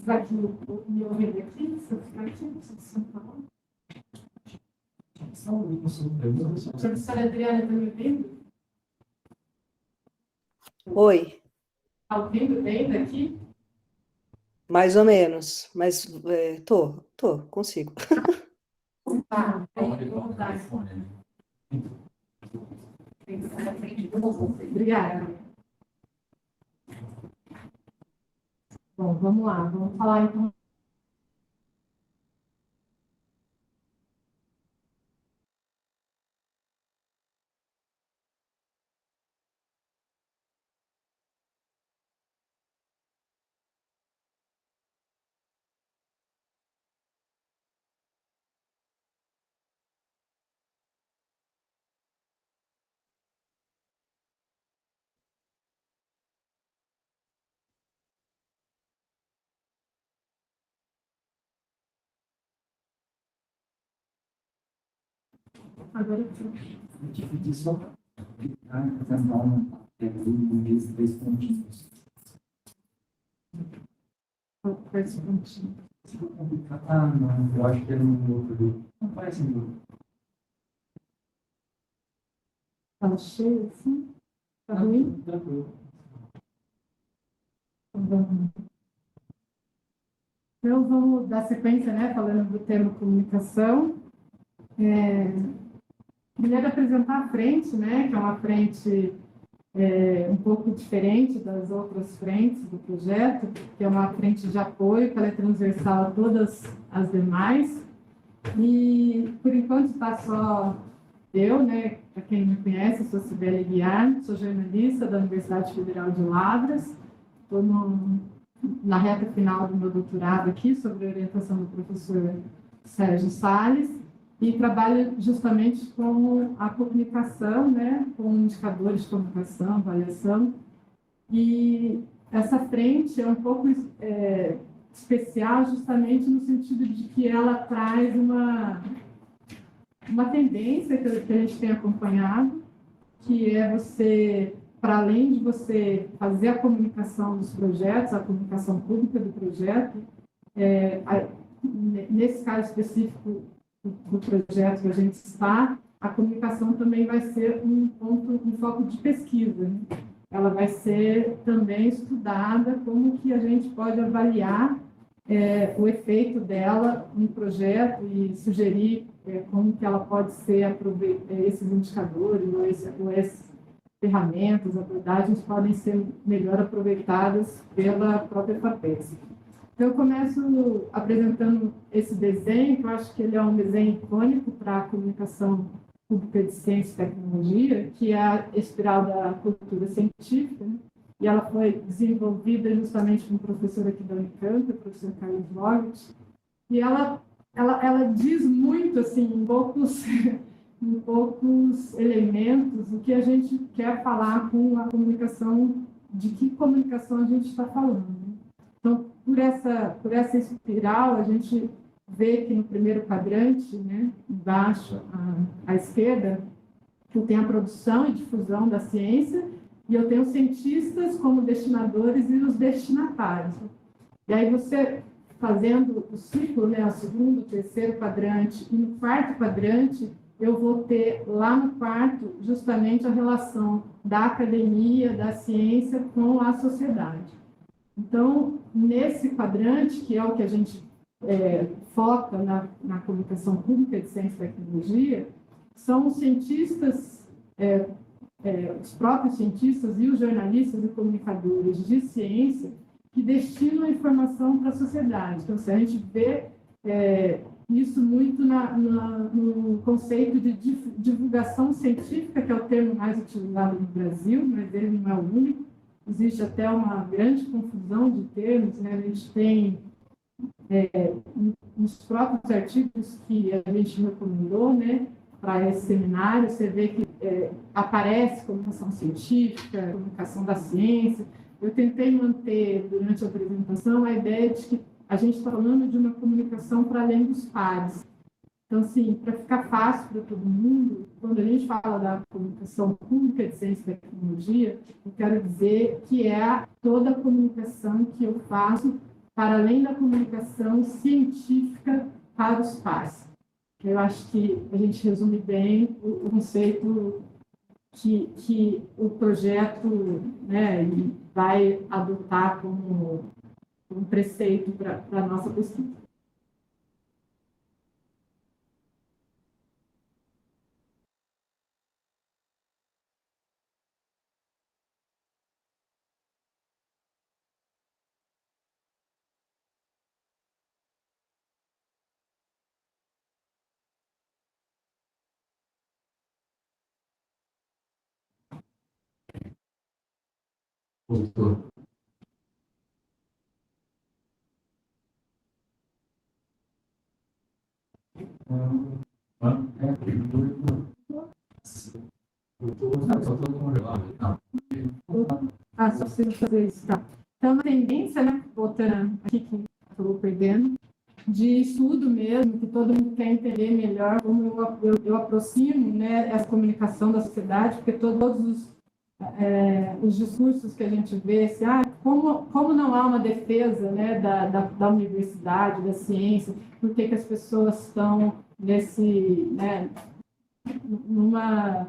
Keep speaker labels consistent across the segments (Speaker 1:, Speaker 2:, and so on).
Speaker 1: vai me ouvir aqui? Se eu ficar aqui, não sei se eu falar. A professora Adriana está me ouvindo?
Speaker 2: Oi.
Speaker 1: Está ouvindo bem daqui?
Speaker 2: Mais ou menos, mas consigo.
Speaker 1: Tá, vou mudar. Obrigada. Bom, vamos lá, vamos falar então. Agora eu
Speaker 3: Dividir só para apresentar um desses 3 pontinhos.
Speaker 1: esse pontinho.
Speaker 3: Ah, não, eu acho que era no outro. Não faz sentido.
Speaker 1: Está cheio assim? Está ruim?
Speaker 3: Tranquilo.
Speaker 1: Então, vamos dar sequência, né, falando do tema comunicação. Primeiro, apresentar a frente, né, que é uma frente um pouco diferente das outras frentes do projeto, que é uma frente de apoio, que ela é transversal a todas as demais. E, por enquanto, está só eu, né, para quem não me conhece, sou Sibeli Guiar, sou jornalista da Universidade Federal de Lavras, estou na reta final do meu doutorado aqui, sobre a orientação do professor Sérgio Salles, e trabalho justamente com a comunicação, né, com indicadores de comunicação, avaliação, e essa frente é um pouco especial justamente no sentido de que ela traz uma tendência que a gente tem acompanhado, que é você, para além de você fazer a comunicação dos projetos, a comunicação pública do projeto, nesse caso específico do projeto que a gente está, a comunicação também vai ser um foco de pesquisa, né? Ela vai ser também estudada como que a gente pode avaliar o efeito dela no projeto e sugerir como que ela pode ser esses indicadores ou essas ferramentas, abordagens podem ser melhor aproveitadas pela própria FAPESP. Então, eu começo apresentando esse desenho, que eu acho que ele é um desenho icônico para a comunicação pública de ciência e tecnologia, que é a espiral da cultura científica, né? E ela foi desenvolvida justamente por um professor aqui da Unicamp, o professor Carlos Lovitch, e ela diz muito, assim, em poucos elementos, o que a gente quer falar com a comunicação, de que comunicação a gente está falando, né? Então, por essa espiral, a gente vê que no primeiro quadrante, né, embaixo, à esquerda, eu tenho a produção e difusão da ciência, e eu tenho os cientistas como destinadores e os destinatários. E aí você, fazendo o ciclo, né, o segundo, o terceiro quadrante, e no quarto quadrante, eu vou ter lá no quarto justamente a relação da academia, da ciência com a sociedade. Então, nesse quadrante, que é o que a gente foca na comunicação pública de ciência e tecnologia, são os cientistas, os próprios cientistas e os jornalistas e comunicadores de ciência que destinam a informação para a sociedade. Então, se a gente vê isso muito no conceito de divulgação científica, que é o termo mais utilizado no Brasil, mas ele não é o único. Existe até uma grande confusão de termos, né? A gente tem nos próprios artigos que a gente recomendou, né, para esse seminário, você vê que aparece comunicação científica, comunicação da ciência. Eu tentei manter, durante a apresentação, a ideia de que a gente está falando de uma comunicação para além dos pares. Então, assim, para ficar fácil para todo mundo, quando a gente fala da comunicação pública de ciência e tecnologia, eu quero dizer que é toda a comunicação que eu faço para além da comunicação científica para os pais. Eu acho que a gente resume bem o conceito que o projeto, né, vai adotar como um preceito para a nossa pesquisa.
Speaker 3: Voltou.
Speaker 1: Ah, só preciso fazer isso, tá. Então, a tendência, né, voltando aqui que estou perdendo, de estudo mesmo, que todo mundo quer entender melhor como eu aproximo, né, essa comunicação da sociedade, porque todos os discursos que a gente vê, assim, como não há uma defesa, né, da universidade, da ciência, por que as pessoas estão né, numa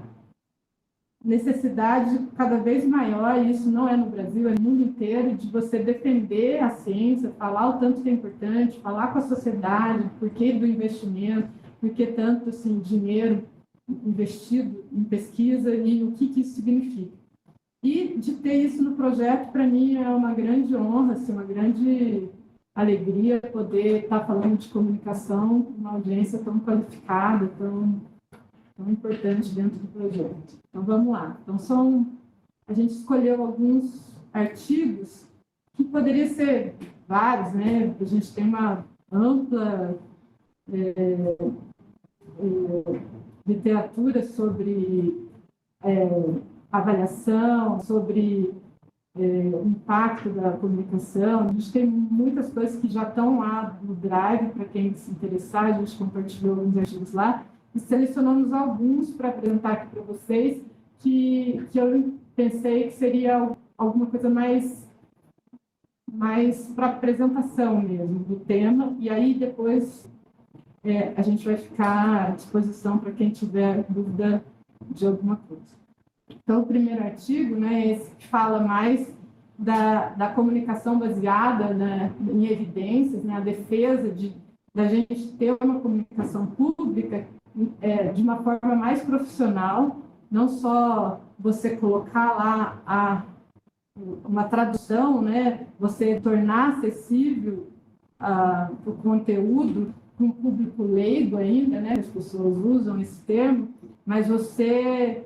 Speaker 1: necessidade cada vez maior, e isso não é no Brasil, é no mundo inteiro, de você defender a ciência, falar o tanto que é importante, falar com a sociedade, por que do investimento, por que tanto assim, dinheiro investido em pesquisa e o que isso significa. E de ter isso no projeto, para mim, é uma grande honra, assim, uma grande alegria poder estar falando de comunicação com uma audiência tão qualificada, tão importante dentro do projeto. Então, vamos lá. Então, a gente escolheu alguns artigos que poderiam ser vários, né? A gente tem uma ampla literatura sobre avaliação, sobre o impacto da comunicação. A gente tem muitas coisas que já estão lá no Drive, para quem se interessar, a gente compartilhou alguns artigos lá, e selecionamos alguns para apresentar aqui para vocês, que eu pensei que seria alguma coisa mais para apresentação mesmo do tema, e aí depois a gente vai ficar à disposição para quem tiver dúvida de alguma coisa. Então, o primeiro artigo, né, esse que fala mais da comunicação baseada, né, em evidências, né, a defesa da gente ter uma comunicação pública de uma forma mais profissional, não só você colocar lá uma tradução, né, você tornar acessível o conteúdo para um público leigo ainda, né, as pessoas usam esse termo, mas você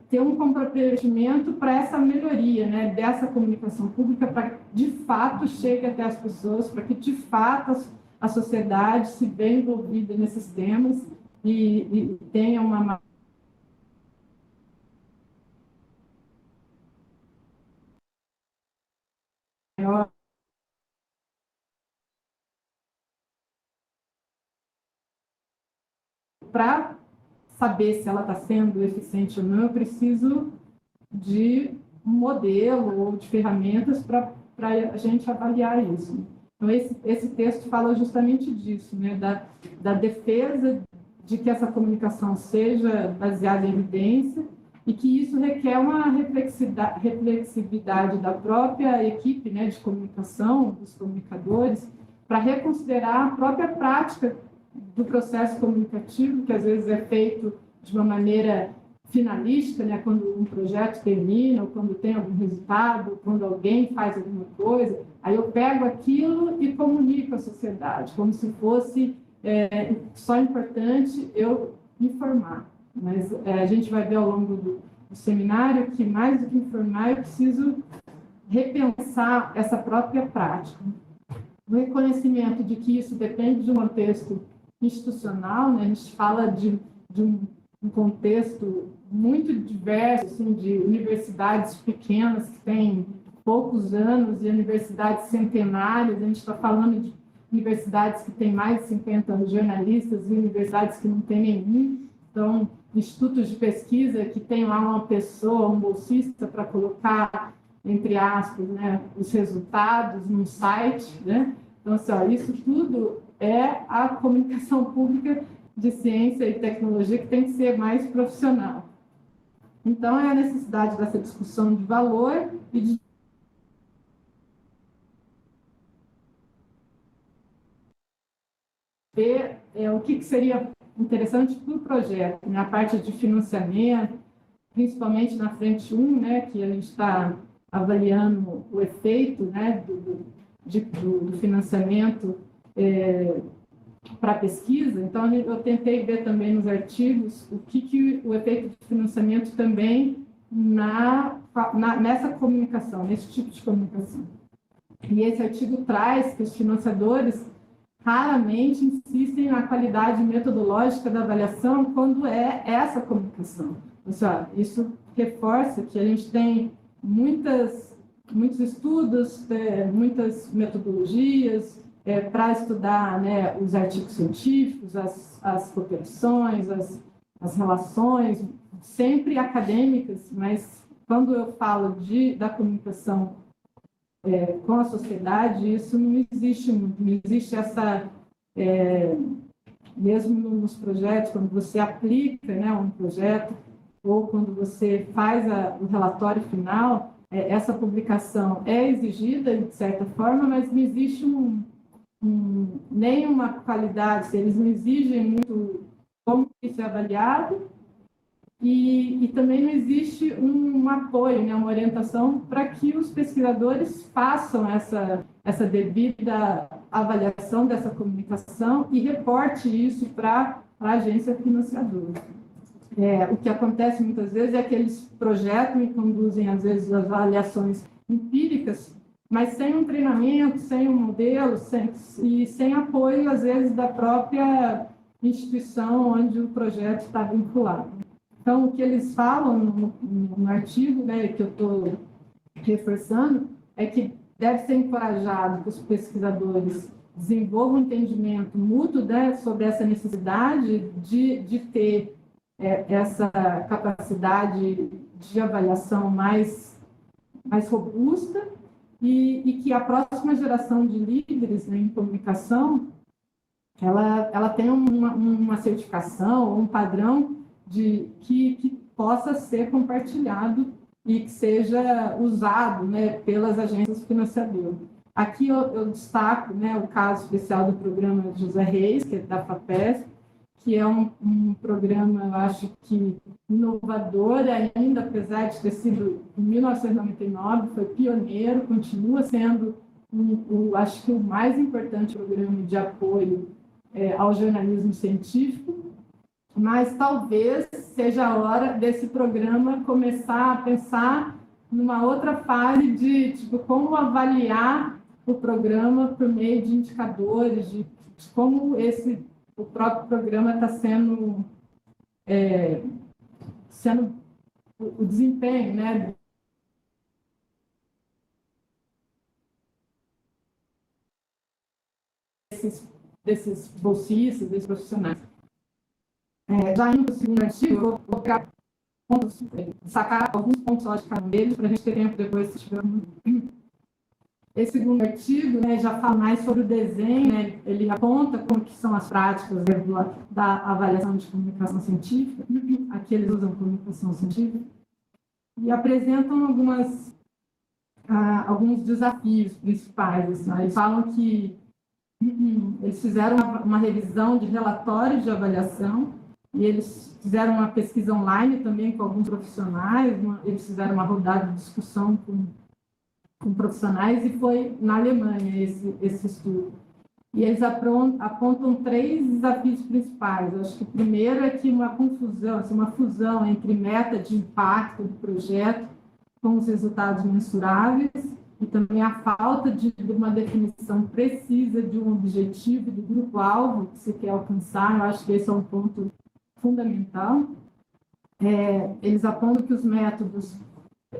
Speaker 1: ter um comprometimento para essa melhoria, né, dessa comunicação pública, para que de fato chegue até as pessoas, para que de fato a sociedade se veja envolvida nesses temas e tenha uma maior para saber se ela está sendo eficiente ou não, eu preciso de um modelo ou de ferramentas para a gente avaliar isso. Então, esse texto fala justamente disso, né, da defesa de que essa comunicação seja baseada em evidência e que isso requer uma reflexividade da própria equipe, né, de comunicação, dos comunicadores, para reconsiderar a própria prática do processo comunicativo, que às vezes é feito de uma maneira finalista, né, quando um projeto termina, ou quando tem algum resultado, ou quando alguém faz alguma coisa, aí eu pego aquilo e comunico à sociedade, como se fosse só importante eu informar. Mas a gente vai ver ao longo do seminário que, mais do que informar, eu preciso repensar essa própria prática. O reconhecimento de que isso depende de um contexto institucional, né? A gente fala de um contexto muito diverso, assim, de universidades pequenas que têm poucos anos e universidades centenárias. A gente está falando de universidades que têm mais de 50 jornalistas e universidades que não têm nenhum. Então, institutos de pesquisa que tem lá uma pessoa, um bolsista para colocar entre aspas, né, os resultados no site, né? Então, assim, ó, isso tudo é a comunicação pública de ciência e tecnologia que tem que ser mais profissional. Então, é a necessidade dessa discussão de valor e de ver o que seria interessante para o projeto, na parte de financiamento, principalmente na frente 1, né, que a gente está avaliando o efeito, né, do financiamento para pesquisa. Então, eu tentei ver também nos artigos o que o efeito de financiamento também nessa comunicação, nesse tipo de comunicação. E esse artigo traz que os financiadores raramente insistem na qualidade metodológica da avaliação quando é essa comunicação. Isso reforça que a gente tem muitos estudos, muitas metodologias para estudar, né, os artigos científicos, as cooperações, as relações, sempre acadêmicas, mas quando eu falo da comunicação com a sociedade, isso não existe muito, não existe essa, mesmo nos projetos, quando você aplica, né, um projeto, ou quando você faz o relatório final, essa publicação é exigida, de certa forma, mas não existe nenhuma qualidade, eles não exigem muito como isso é avaliado, e também não existe um apoio, né, uma orientação para que os pesquisadores façam essa devida avaliação dessa comunicação e reporte isso para a agência financiadora. O que acontece muitas vezes é que eles projetam e conduzem, às vezes, as avaliações empíricas, mas sem um treinamento, sem um modelo, sem apoio, às vezes, da própria instituição onde o projeto está vinculado. Então, o que eles falam no artigo, né, que eu estou reforçando, é que deve ser encorajado que os pesquisadores desenvolvam um entendimento mútuo, né, sobre essa necessidade de ter essa capacidade de avaliação mais robusta e que a próxima geração de líderes, né, em comunicação ela tenha uma certificação, um padrão que possa ser compartilhado e que seja usado, né, pelas agências financiadoras. Aqui eu destaco, né, o caso especial do programa José Reis, que é da FAPESP, que é um programa, eu acho que inovador ainda, apesar de ter sido em 1999, foi pioneiro, continua sendo, acho que o mais importante programa de apoio ao jornalismo científico, mas talvez seja a hora desse programa começar a pensar numa outra fase de como avaliar o programa por meio de indicadores, de como o próprio programa está sendo o desempenho, né, desses bolsistas, desses profissionais. Já indo para o segundo artigo, vou pegar sacar alguns pontos só de cada um deles, para a gente ter tempo depois, se tiver Esse segundo artigo, né, já fala mais sobre o desenho, né, ele aponta como que são as práticas da avaliação de comunicação científica, aqui eles usam comunicação científica, e apresentam alguns desafios principais. Assim, né? Eles falam que eles fizeram uma revisão de relatórios de avaliação, e eles fizeram uma pesquisa online também com alguns profissionais, eles fizeram uma rodada de discussão com profissionais, e foi na Alemanha esse estudo. E eles apontam 3 desafios principais. Eu acho que o primeiro é que uma fusão entre meta de impacto do projeto com os resultados mensuráveis, e também a falta de uma definição precisa de um objetivo do grupo-alvo que se quer alcançar. Eu acho que esse é um ponto fundamental. Eles apontam que os métodos,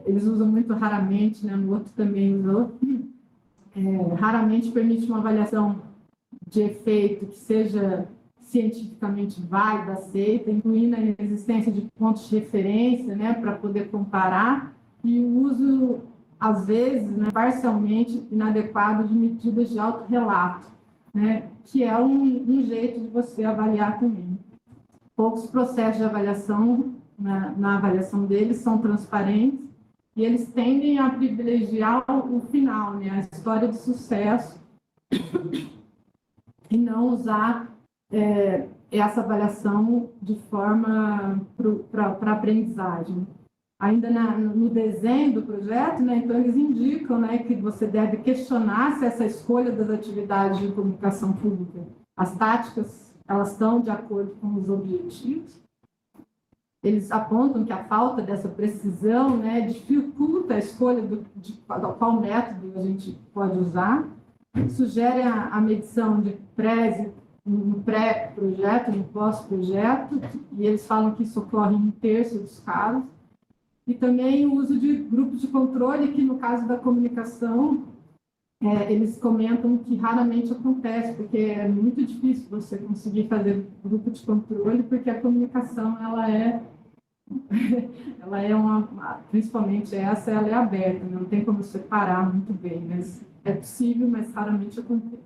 Speaker 1: eles usam muito raramente, né, no outro também usou, raramente permite uma avaliação de efeito que seja cientificamente válida, aceita, incluindo a existência de pontos de referência, né, para poder comparar, e o uso às vezes, né, parcialmente inadequado de medidas de autorrelato, né, que é um jeito de você avaliar também. Poucos processos de avaliação, na avaliação deles, são transparentes e eles tendem a privilegiar o final, né, a história de sucesso, e não usar essa avaliação de forma para aprendizagem. Ainda no desenho do projeto, né, então eles indicam, né, que você deve questionar se essa escolha das atividades de comunicação pública, as táticas, elas estão de acordo com os objetivos. Eles apontam que a falta dessa precisão, né, dificulta a escolha de qual método a gente pode usar. Sugere a medição de no pré-projeto, no pós-projeto, e eles falam que isso ocorre em 1/3 dos casos. E também o uso de grupos de controle, que no caso da comunicação, eles comentam que raramente acontece, porque é muito difícil você conseguir fazer grupo de controle, porque a comunicação, ela é principalmente ela é aberta, não tem como separar muito bem, mas é possível, mas raramente acontece.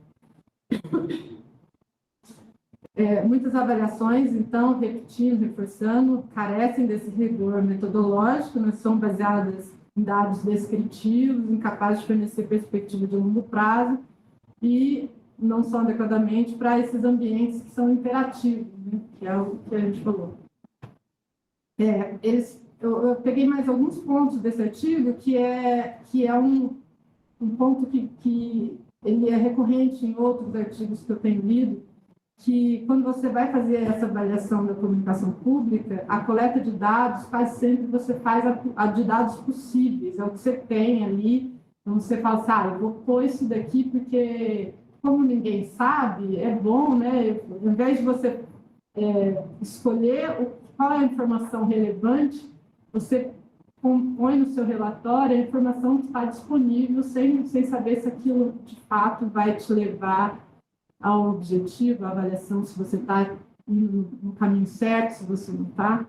Speaker 1: Muitas avaliações, então, repetindo, reforçando, carecem desse rigor metodológico, né, são baseadas em dados descritivos, incapazes de fornecer perspectiva de longo prazo e não são adequadamente para esses ambientes que são interativos, né, que é o que a gente falou. Eu peguei mais alguns pontos desse artigo, que é um ponto que ele é recorrente em outros artigos que eu tenho lido, que quando você vai fazer essa avaliação da comunicação pública, a coleta de dados quase sempre você faz a de dados possíveis, é o que você tem ali, então você fala assim, eu vou pôr isso daqui porque, como ninguém sabe, é bom, né? Ao invés de você escolher qual é a informação relevante, você põe no seu relatório a informação que está disponível, sem saber se aquilo, de fato, vai te levar ao objetivo, à avaliação, se você está no caminho certo, se você não está.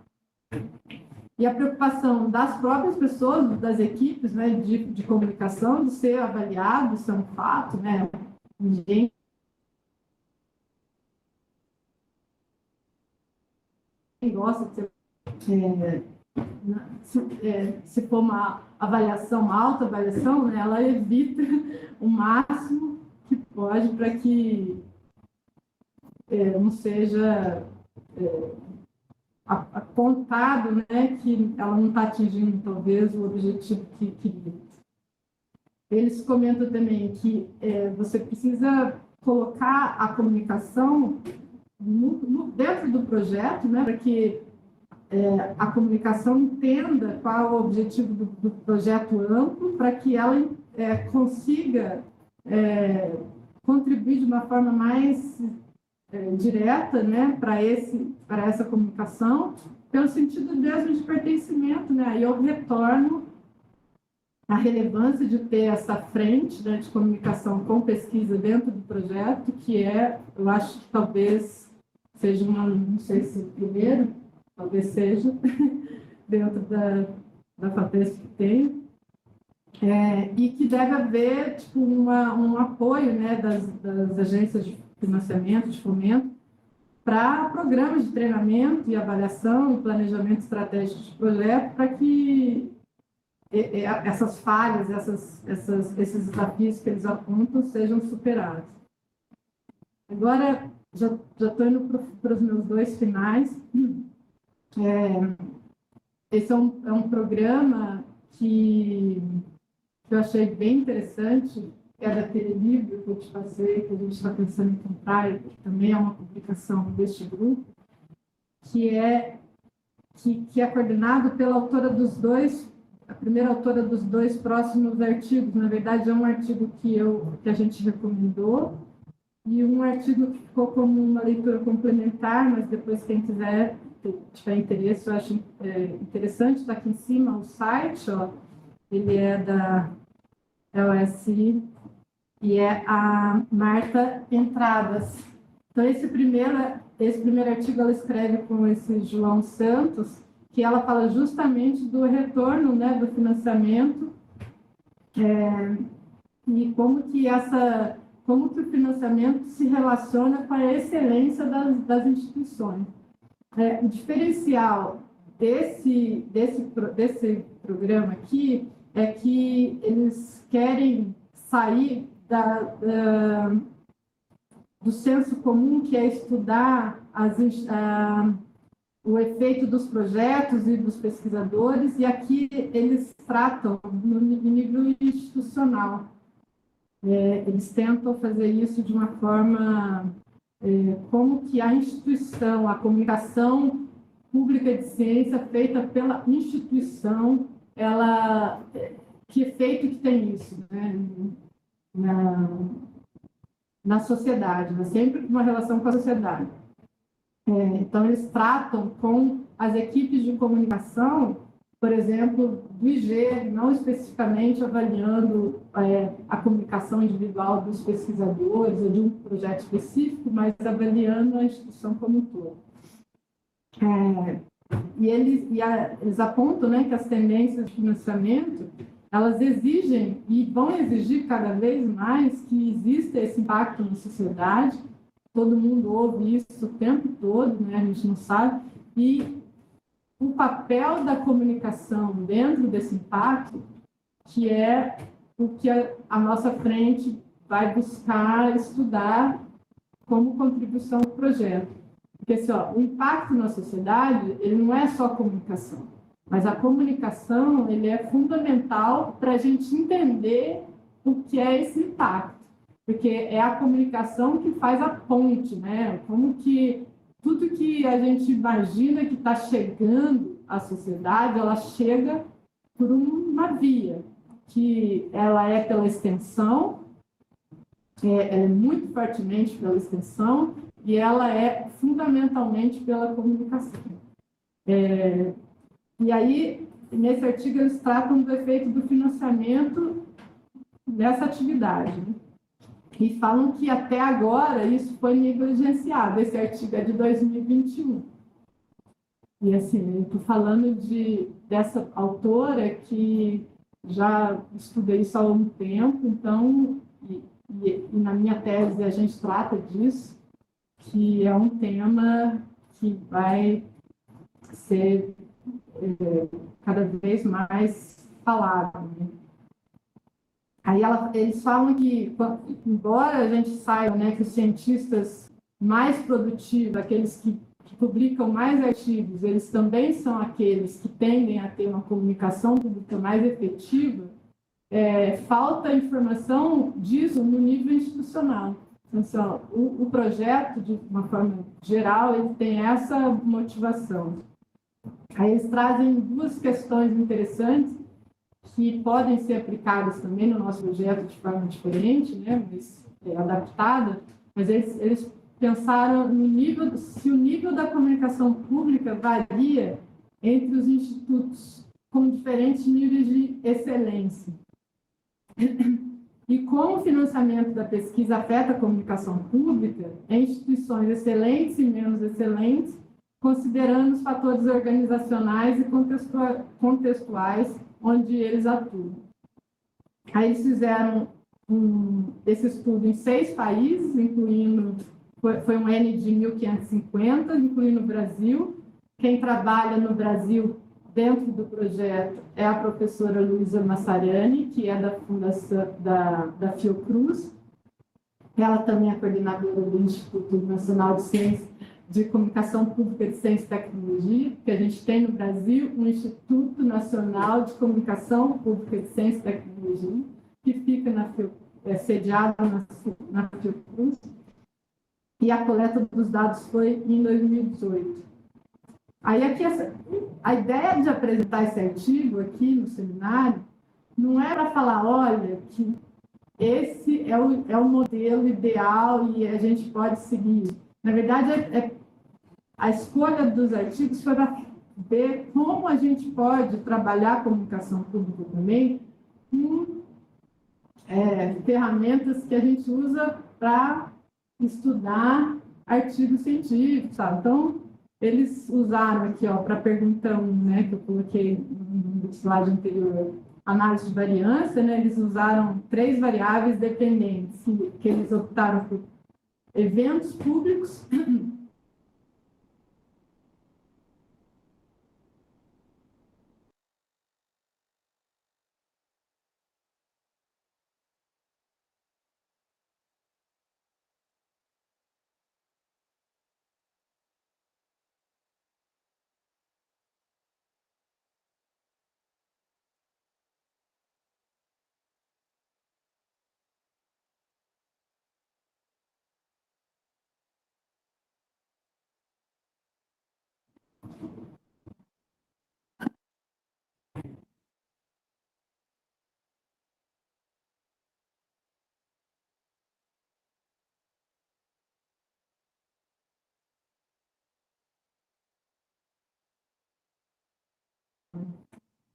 Speaker 1: E a preocupação das próprias pessoas, das equipes, né, de comunicação, de ser avaliado, isso é um fato, né? Ninguém gosta de ser... se for uma avaliação, alta avaliação, né, ela evita o máximo que pode para que não seja apontado, né, que ela não está atingindo, talvez, o objetivo que queria. Eles comentam também que você precisa colocar a comunicação dentro do projeto, né, para que a comunicação entenda qual é o objetivo do projeto amplo, para que ela consiga contribuir de uma forma mais direta, né, para essa comunicação, pelo sentido mesmo de pertencimento, né? Aí eu retorno a relevância de ter essa frente, né, de comunicação com pesquisa dentro do projeto, que eu acho que talvez seja não sei se primeiro, talvez seja, dentro da FAPESP que tem, e que deve haver tipo, um apoio, né, das agências de financiamento, de fomento, para programas de treinamento e avaliação e planejamento estratégico de projeto, para que essas falhas, esses desafios que eles apontam sejam superados. Agora, já estou indo para os meus 2 finais. Esse é um programa que eu achei bem interessante, que é daquele livro que eu te passei, que a gente está pensando em comprar, que também é uma publicação deste grupo, que é coordenado pela autora a primeira autora dos 2 próximos artigos. Na verdade, é um artigo que a gente recomendou, e um artigo que ficou como uma leitura complementar, mas depois quem tiver interesse, eu acho interessante, está aqui em cima o site, ó, ele é da LSI, e é a Marta Entradas. Então, esse primeiro artigo ela escreve com esse João Santos, que ela fala justamente do retorno, né, do financiamento E como que o financiamento se relaciona com a excelência das instituições. O diferencial desse programa aqui é que eles querem sair do senso comum, que é estudar o efeito dos projetos e dos pesquisadores, e aqui eles tratam no nível institucional. Eles tentam fazer isso de uma forma como que a instituição, a comunicação pública de ciência feita pela instituição, que efeito que tem isso, né, na sociedade, né? Sempre uma relação com a sociedade. Então, eles tratam com as equipes de comunicação, por exemplo, do IG, não especificamente avaliando a comunicação individual dos pesquisadores ou de um projeto específico, mas avaliando a instituição como um todo. E eles apontam, né, que as tendências de financiamento, elas exigem e vão exigir cada vez mais que exista esse impacto na sociedade. Todo mundo ouve isso o tempo todo, né? A gente não sabe. E o papel da comunicação dentro desse impacto, que é o que a nossa frente vai buscar estudar como contribuição para o projeto. Porque assim, o impacto na sociedade, ele não é só comunicação, mas a comunicação ele é fundamental para a gente entender o que é esse impacto. Porque é a comunicação que faz a ponte, né? Como que tudo que a gente imagina que está chegando à sociedade, ela chega por uma via, que ela é pela extensão, ela é muito fortemente pela extensão, e ela é fundamentalmente pela comunicação. E aí, nesse artigo, eles tratam do efeito do financiamento dessa atividade, né? E falam que até agora isso foi negligenciado. Esse artigo é de 2021. E assim, eu estou falando dessa autora que já estuda isso há algum tempo, então, e na minha tese a gente trata disso, que é um tema que vai ser cada vez mais falado, né? Aí eles falam que, embora a gente saiba, né, que os cientistas mais produtivos, aqueles que publicam mais artigos, eles também são aqueles que tendem a ter uma comunicação pública mais efetiva, falta informação disso no nível institucional. Então, o projeto, de uma forma geral, ele tem essa motivação. Aí eles trazem duas questões interessantes que podem ser aplicadas também no nosso projeto de forma diferente, né, mas adaptada, mas eles pensaram no nível, se o nível da comunicação pública varia entre os institutos com diferentes níveis de excelência. E como o financiamento da pesquisa afeta a comunicação pública em instituições excelentes e menos excelentes, considerando os fatores organizacionais e contextuais onde eles atuam. Aí eles fizeram esse estudo em 6 países, incluindo, foi um N de 1550, incluindo o Brasil. Quem trabalha no Brasil dentro do projeto é a professora Luísa Massarani, que é da fundação da Fiocruz. Ela também é coordenadora do Instituto Nacional de Ciência de Comunicação Pública de Ciência e Tecnologia, que a gente tem no Brasil um Instituto Nacional de Comunicação Pública de Ciência e Tecnologia, que fica sediado na Fiocruz, e a coleta dos dados foi em 2018. Aí aqui, a ideia de apresentar esse artigo aqui no seminário não é para falar, olha, que esse é o modelo ideal e a gente pode seguir. Na verdade, a escolha dos artigos foi para ver como a gente pode trabalhar a comunicação pública também com ferramentas que a gente usa para estudar artigos científicos, sabe? Então, eles usaram aqui, para a pergunta 1, né, que eu coloquei no slide anterior, análise de variância, né, eles usaram 3 variáveis dependentes, que eles optaram por eventos públicos,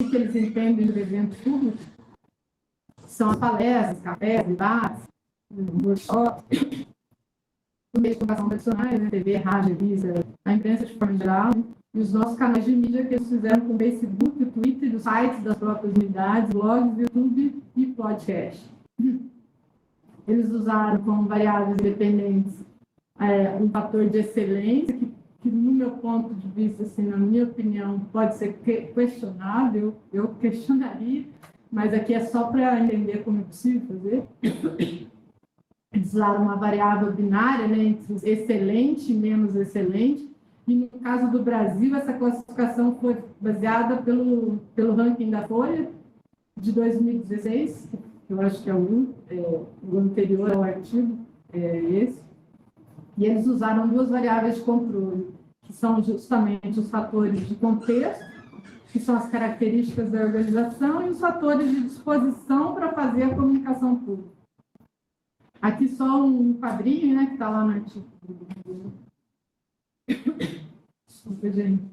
Speaker 1: o que eles entendem de evento público são as palestras, cafés, debates, workshops, meios de comunicação tradicionais, né, TV, rádio, revista, a imprensa de forma geral, e os nossos canais de mídia que eles fizeram com o Facebook, o Twitter, os sites das próprias unidades, blogs, YouTube e podcast. Eles usaram como variáveis independentes um fator de excelência, que no meu ponto de vista, assim, na minha opinião, pode ser questionável, eu questionaria, mas aqui é só para entender como é possível fazer. Eles usaram uma variável binária, né, entre excelente e menos excelente, e no caso do Brasil, essa classificação foi baseada pelo ranking da Folha de 2016, que eu acho que é o anterior ao artigo, esse, e eles usaram 2 variáveis de controle, que são justamente os fatores de contexto, que são as características da organização, e os fatores de disposição para fazer a comunicação pública. Aqui só um quadrinho, né, que está lá no artigo. Desculpa, gente.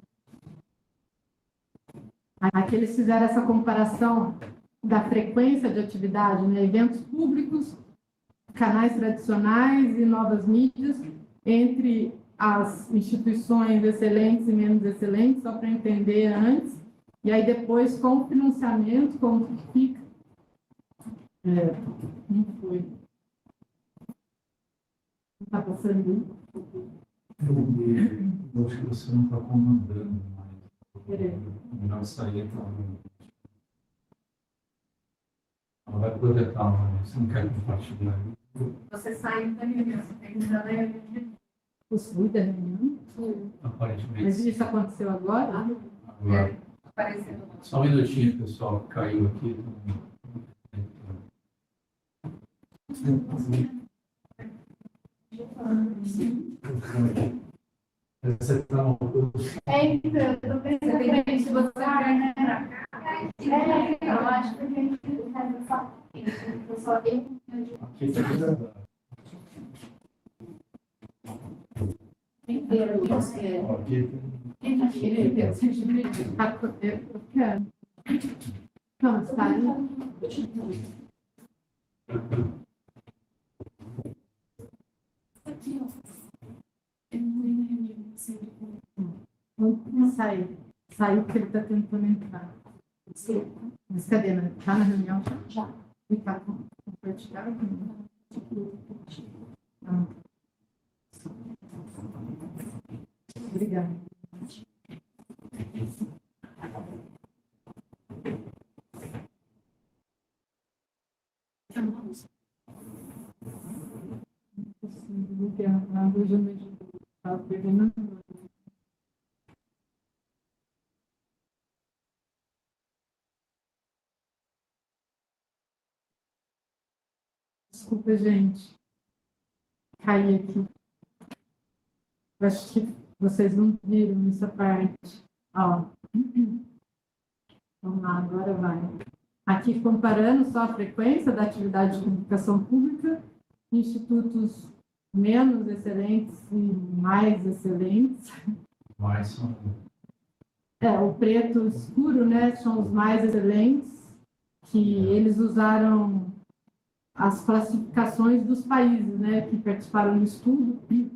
Speaker 1: Aqui eles fizeram essa comparação da frequência de atividade, né, eventos públicos, canais tradicionais e novas mídias, entre as instituições excelentes e menos excelentes, só para entender antes, e aí depois com o financiamento, como que fica. Não foi. Está passando?
Speaker 3: Eu acho que você não está comandando mais. Melhor sair para ela vai projetar, mas você não quer compartilhar.
Speaker 1: Você saiu da reunião, você tem que usar a reunião. O fui da reunião?
Speaker 3: Aparentemente.
Speaker 1: Mas isso aconteceu agora?
Speaker 3: Agora.
Speaker 1: Apareceu.
Speaker 3: Só um minutinho, pessoal. Caiu aqui. Você está uma coisa.
Speaker 1: Então, eu estou pensando que se você vai pra cá. Eu acho que a gente faz só
Speaker 3: Aqui está gravado.
Speaker 1: inteiro. Eu quero. Não, está aí. Vamos sair. Saiu porque ele está tentando entrar. Mas cadê? Está na reunião? Já. E está compartilhado? Ah. Obrigada. Hoje eu me estava perdendo. Desculpa, gente. Caí aqui. Eu acho que vocês não viram essa parte. Ó. Vamos lá, agora vai. Aqui comparando só a frequência da atividade de comunicação pública, institutos menos excelentes e mais excelentes.
Speaker 3: Mais são.
Speaker 1: O preto escuro, né, são os mais excelentes, que eles usaram as classificações dos países, né, que participaram do estudo.
Speaker 3: E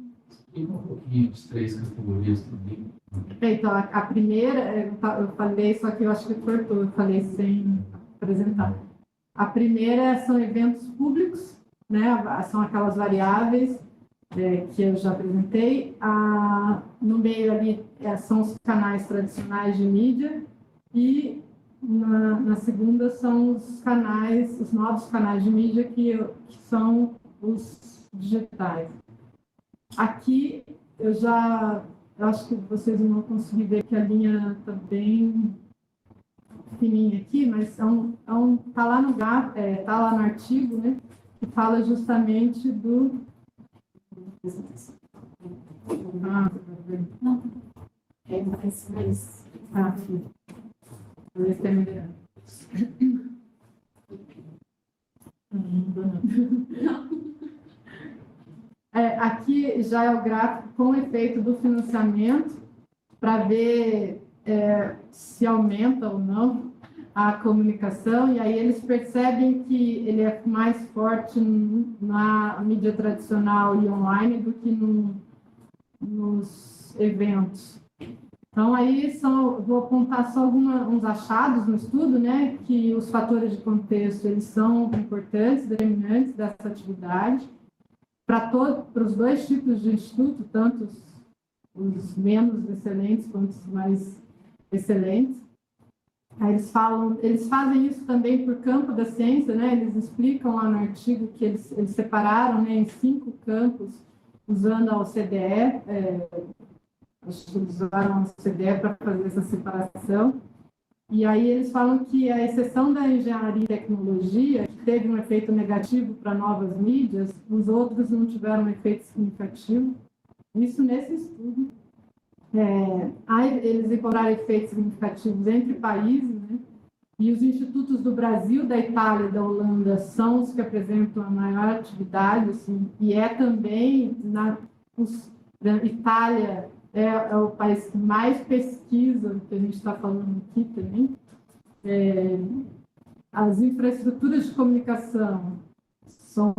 Speaker 3: um pouquinho as 3 categorias também.
Speaker 1: Então, a primeira, eu falei, só que eu acho que cortou, eu falei sem apresentar. A primeira são eventos públicos, né? São aquelas variáveis que eu já apresentei. No meio ali são os canais tradicionais de mídia e na segunda são os novos canais de mídia que são os digitais. Aqui eu acho que vocês não vão conseguir ver que a linha está bem fininha aqui, mas tá lá no artigo, né, que fala justamente do aqui já é o gráfico com o efeito do financiamento para ver se aumenta ou não a comunicação, e aí eles percebem que ele é mais forte na mídia tradicional e online do que nos eventos. Então, aí vou apontar só uns achados no estudo, né, que os fatores de contexto eles são importantes, determinantes dessa atividade, para os dois tipos de instituto, tanto os menos excelentes quanto os mais excelentes. Aí eles fazem isso também por campo da ciência, né? Eles explicam lá no artigo que eles separaram, né, em 5 campos, usando a OCDE, acho que eles usaram a OCDE para fazer essa separação. E aí eles falam que, a exceção da engenharia e tecnologia, que teve um efeito negativo para novas mídias, os outros não tiveram um efeito significativo. Isso nesse estudo. Eles encontraram efeitos significativos entre países, né? E os institutos do Brasil, da Itália e da Holanda são os que apresentam a maior atividade, assim, e também Itália é o país que mais pesquisa, que a gente está falando aqui também. As infraestruturas de comunicação são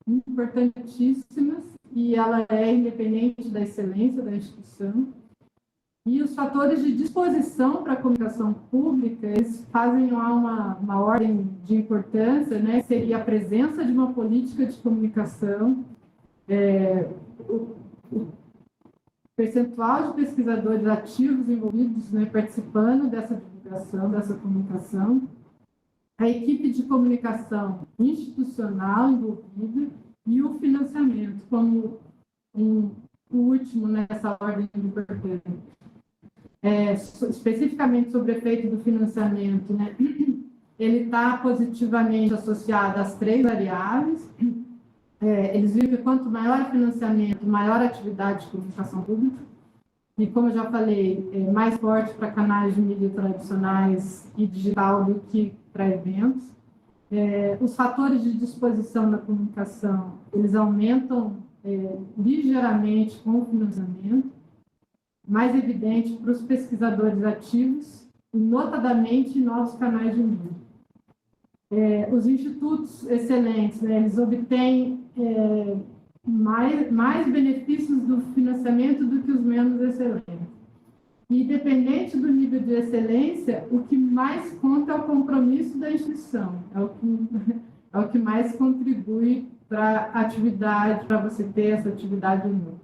Speaker 1: importantíssimas e ela é independente da excelência da instituição. E os fatores de disposição para a comunicação pública, eles fazem lá uma ordem de importância, né? Seria a presença de uma política de comunicação, o percentual de pesquisadores ativos envolvidos, né, participando dessa divulgação, dessa comunicação, a equipe de comunicação institucional envolvida e o financiamento, como o último nessa ordem de importância. Especificamente sobre o efeito do financiamento, né? Ele está positivamente associado às 3 variáveis. Eles viram que quanto maior o financiamento, maior a atividade de comunicação pública. E, como eu já falei, mais forte para canais de mídia tradicionais e digital do que para eventos. Os fatores de disposição da comunicação, eles aumentam ligeiramente com o financiamento, mais evidente para os pesquisadores ativos, e notadamente novos canais de mídia. Os institutos excelentes, né, eles obtêm mais benefícios do financiamento do que os menos excelentes. E, independente do nível de excelência, o que mais conta é o compromisso da instituição, é o que mais contribui para a atividade, para você ter essa atividade nova.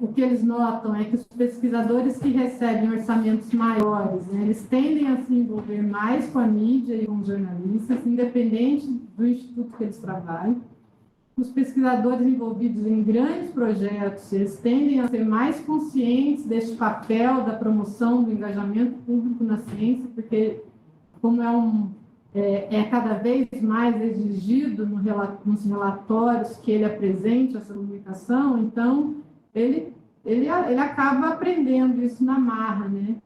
Speaker 1: O que eles notam é que os pesquisadores que recebem orçamentos maiores, né, eles tendem a se envolver mais com a mídia e com os jornalistas, independente do instituto que eles trabalham. Os pesquisadores envolvidos em grandes projetos, eles tendem a ser mais conscientes deste papel da promoção do engajamento público na ciência, porque como é cada vez mais exigido nos relatórios que ele apresente essa comunicação, então ele acaba aprendendo isso na marra, né?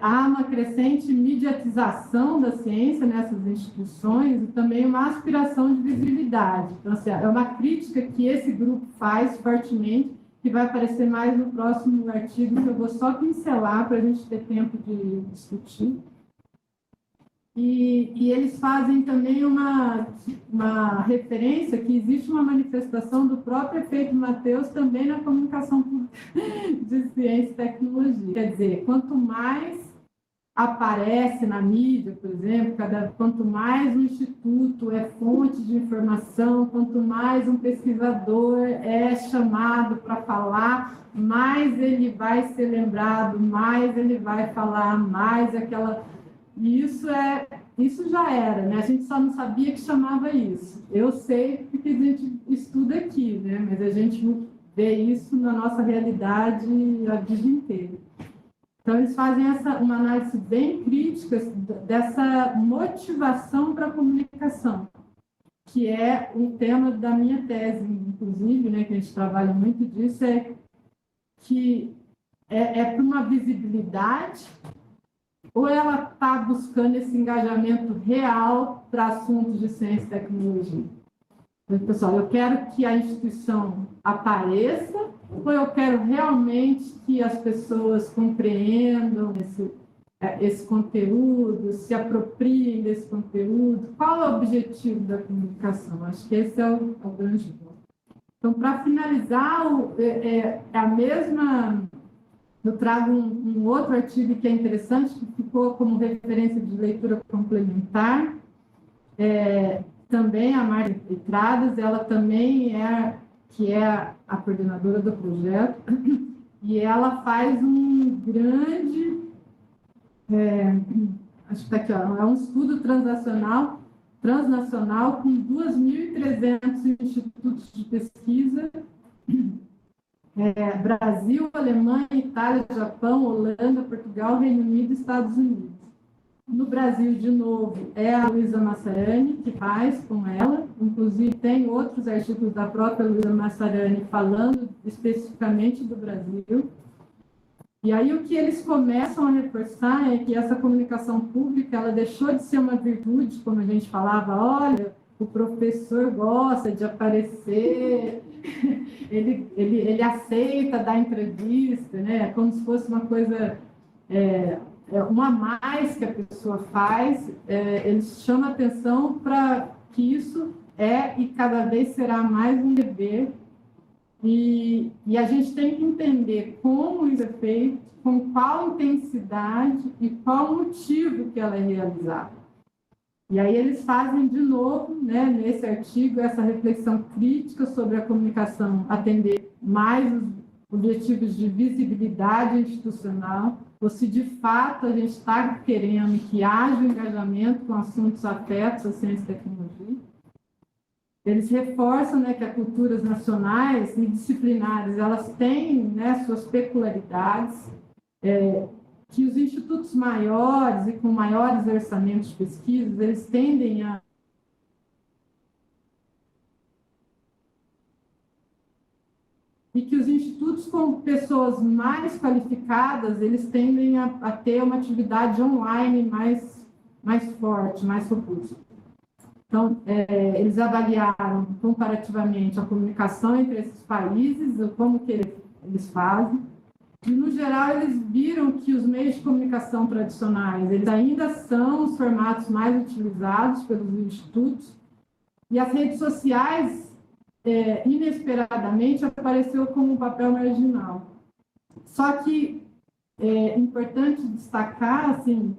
Speaker 1: Há uma crescente mediatização da ciência nessas instituições e também uma aspiração de visibilidade. Então, assim, é uma crítica que esse grupo faz fortemente, que vai aparecer mais no próximo artigo, que eu vou só pincelar para a gente ter tempo de discutir. E eles fazem também uma referência que existe uma manifestação do próprio efeito Matheus também na comunicação de ciência e tecnologia. Quer dizer, quanto mais aparece na mídia, por exemplo, quanto mais um instituto é fonte de informação, quanto mais um pesquisador é chamado para falar, mais ele vai ser lembrado, mais ele vai falar, mais aquela... E isso já era, né? A gente só não sabia que chamava isso. Eu sei porque a gente estuda aqui, né? Mas a gente vê isso na nossa realidade a vida inteira. Então, eles fazem uma análise bem crítica dessa motivação para a comunicação, que é um tema da minha tese, inclusive, né, que a gente trabalha muito disso, que é para uma visibilidade, ou ela está buscando esse engajamento real para assuntos de ciência e tecnologia? Então, pessoal, eu quero que a instituição apareça, ou eu quero realmente que as pessoas compreendam esse conteúdo, se apropriem desse conteúdo? Qual é o objetivo da comunicação? Acho que esse é o grande ponto. Então, para finalizar, a mesma... Eu trago um outro artigo que é interessante, que ficou como referência de leitura complementar. Também a Marta Petradas, ela também que é a coordenadora do projeto, e ela faz um grande, acho que está aqui, ó, é um estudo transnacional com 2.300 institutos de pesquisa, Brasil, Alemanha, Itália, Japão, Holanda, Portugal, Reino Unido e Estados Unidos. No Brasil, de novo, é a Luísa Massarani que faz com ela. Inclusive, tem outros artigos da própria Luísa Massarani falando especificamente do Brasil. E aí, o que eles começam a reforçar é que essa comunicação pública, ela deixou de ser uma virtude, como a gente falava, olha, o professor gosta de aparecer, ele aceita dar entrevista, né? Como se fosse uma coisa... uma mais que a pessoa faz, eles chamam a atenção para que isso e cada vez será mais um dever, e a gente tem que entender como isso é feito, com qual intensidade e qual motivo que ela é realizada. E aí eles fazem de novo, né, nesse artigo, essa reflexão crítica sobre a comunicação atender mais os objetivos de visibilidade institucional, ou se de fato a gente está querendo que haja um engajamento com assuntos afetos à ciência e tecnologia. Eles reforçam, né, que as culturas nacionais e disciplinares, elas têm, né, suas peculiaridades, que os institutos maiores e com maiores orçamentos de pesquisa, eles tendem a e que os institutos com pessoas mais qualificadas, eles tendem a ter uma atividade online mais forte, mais robusta. Então, eles avaliaram comparativamente a comunicação entre esses países, como que eles fazem, e, no geral, eles viram que os meios de comunicação tradicionais, eles ainda são os formatos mais utilizados pelos institutos, e as redes sociais, inesperadamente, apareceu como um papel marginal. Só que é importante destacar, assim,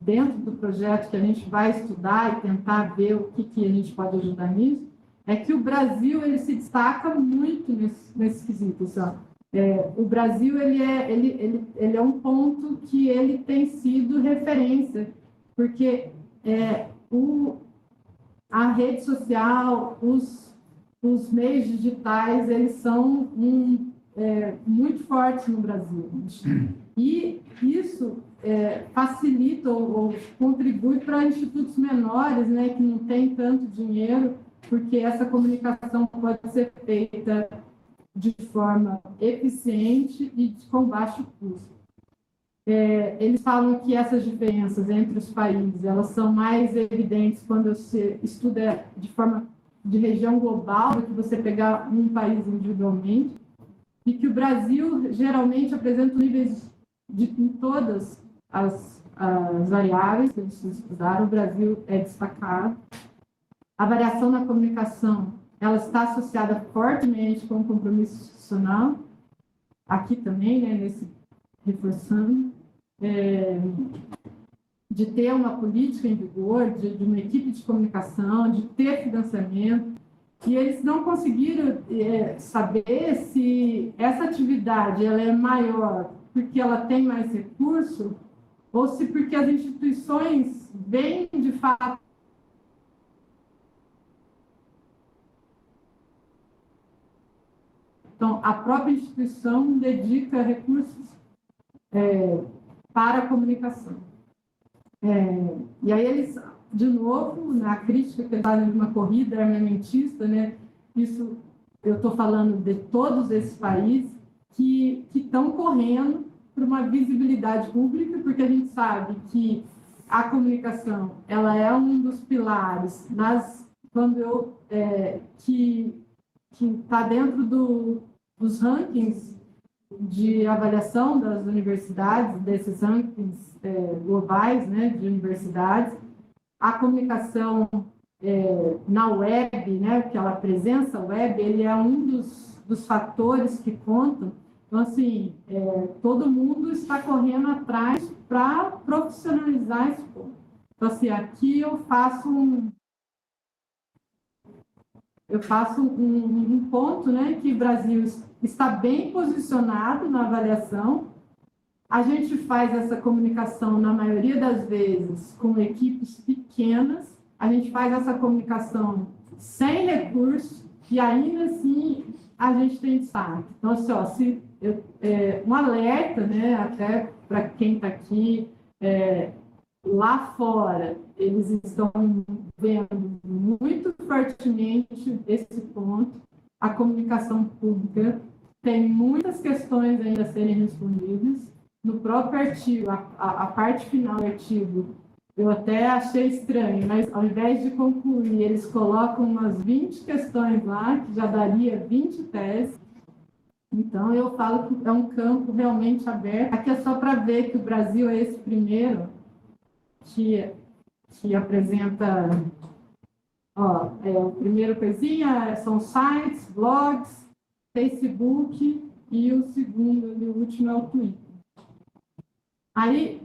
Speaker 1: dentro do projeto que a gente vai estudar e tentar ver o que a gente pode ajudar nisso, é que o Brasil ele se destaca muito nesse quesito. O Brasil ele é um ponto que ele tem sido referência, porque a rede social, os meios digitais, eles são muito fortes no Brasil. E isso facilita ou contribui para institutos menores, né, que não têm tanto dinheiro, porque essa comunicação pode ser feita de forma eficiente e com baixo custo. Eles falam que essas diferenças entre os países, elas são mais evidentes quando você estuda de forma de região global do que você pegar um país individualmente, e que o Brasil geralmente apresenta níveis em todas as variáveis que eles estudaram, o Brasil é destacado. A variação na comunicação, ela está associada fortemente com o compromisso institucional, aqui também, né, reforçando. de ter uma política em vigor, de uma equipe de comunicação, de ter financiamento, e eles não conseguiram saber se essa atividade ela é maior porque ela tem mais recurso ou se porque as instituições vêm, de fato, então, a própria instituição dedica recursos para a comunicação. E aí eles, de novo, na crítica que eles fazem de uma corrida armamentista, né, isso eu estou falando de todos esses países que estão correndo para uma visibilidade pública, porque a gente sabe que a comunicação ela é um dos pilares que está dentro dos rankings de avaliação das universidades, desses rankings globais, né, de universidades. A comunicação na web, né, aquela presença web, ele é um dos fatores que contam. Então, assim, todo mundo está correndo atrás para profissionalizar esse ponto. Então, assim, aqui eu faço um ponto, né, que o Brasil está bem posicionado na avaliação. A gente faz essa comunicação, na maioria das vezes, com equipes pequenas. A gente faz essa comunicação sem recursos e, ainda assim, a gente tem destaque. Então, assim, um alerta, né, até para quem está aqui, lá fora, eles estão vendo muito fortemente esse ponto. A comunicação pública tem muitas questões ainda a serem respondidas. No próprio artigo, a parte final do artigo, eu até achei estranho, mas ao invés de concluir, eles colocam umas 20 questões lá, que já daria 20 teses. Então, eu falo que é um campo realmente aberto. Aqui é só para ver que o Brasil é esse primeiro que apresenta, o primeiro coisinha são sites, blogs, Facebook, e o segundo, o último, é o Twitter. Aí,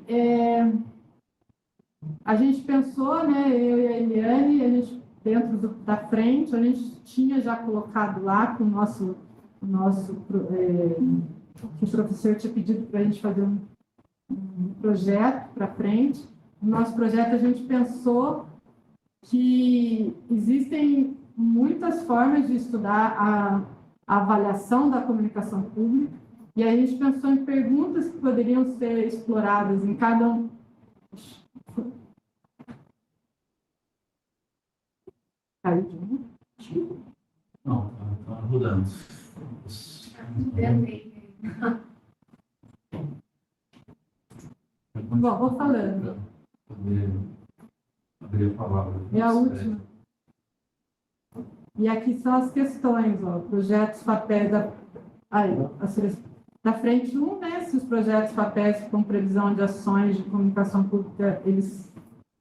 Speaker 1: a gente pensou, né, eu e a Eliane, a gente, dentro da frente, a gente tinha já colocado lá com o professor tinha pedido para a gente fazer um projeto para frente. No nosso projeto, a gente pensou que existem muitas formas de estudar a avaliação da comunicação pública, e aí a gente pensou em perguntas que poderiam ser exploradas em cada um. Caiu de novo?
Speaker 3: Não, está rodando.
Speaker 1: Bom, vou falando.
Speaker 3: Poderia falar.
Speaker 1: É a última. E aqui são as questões, projetos, papéis da frente 1, né, se os projetos, papéis com previsão de ações de comunicação pública, eles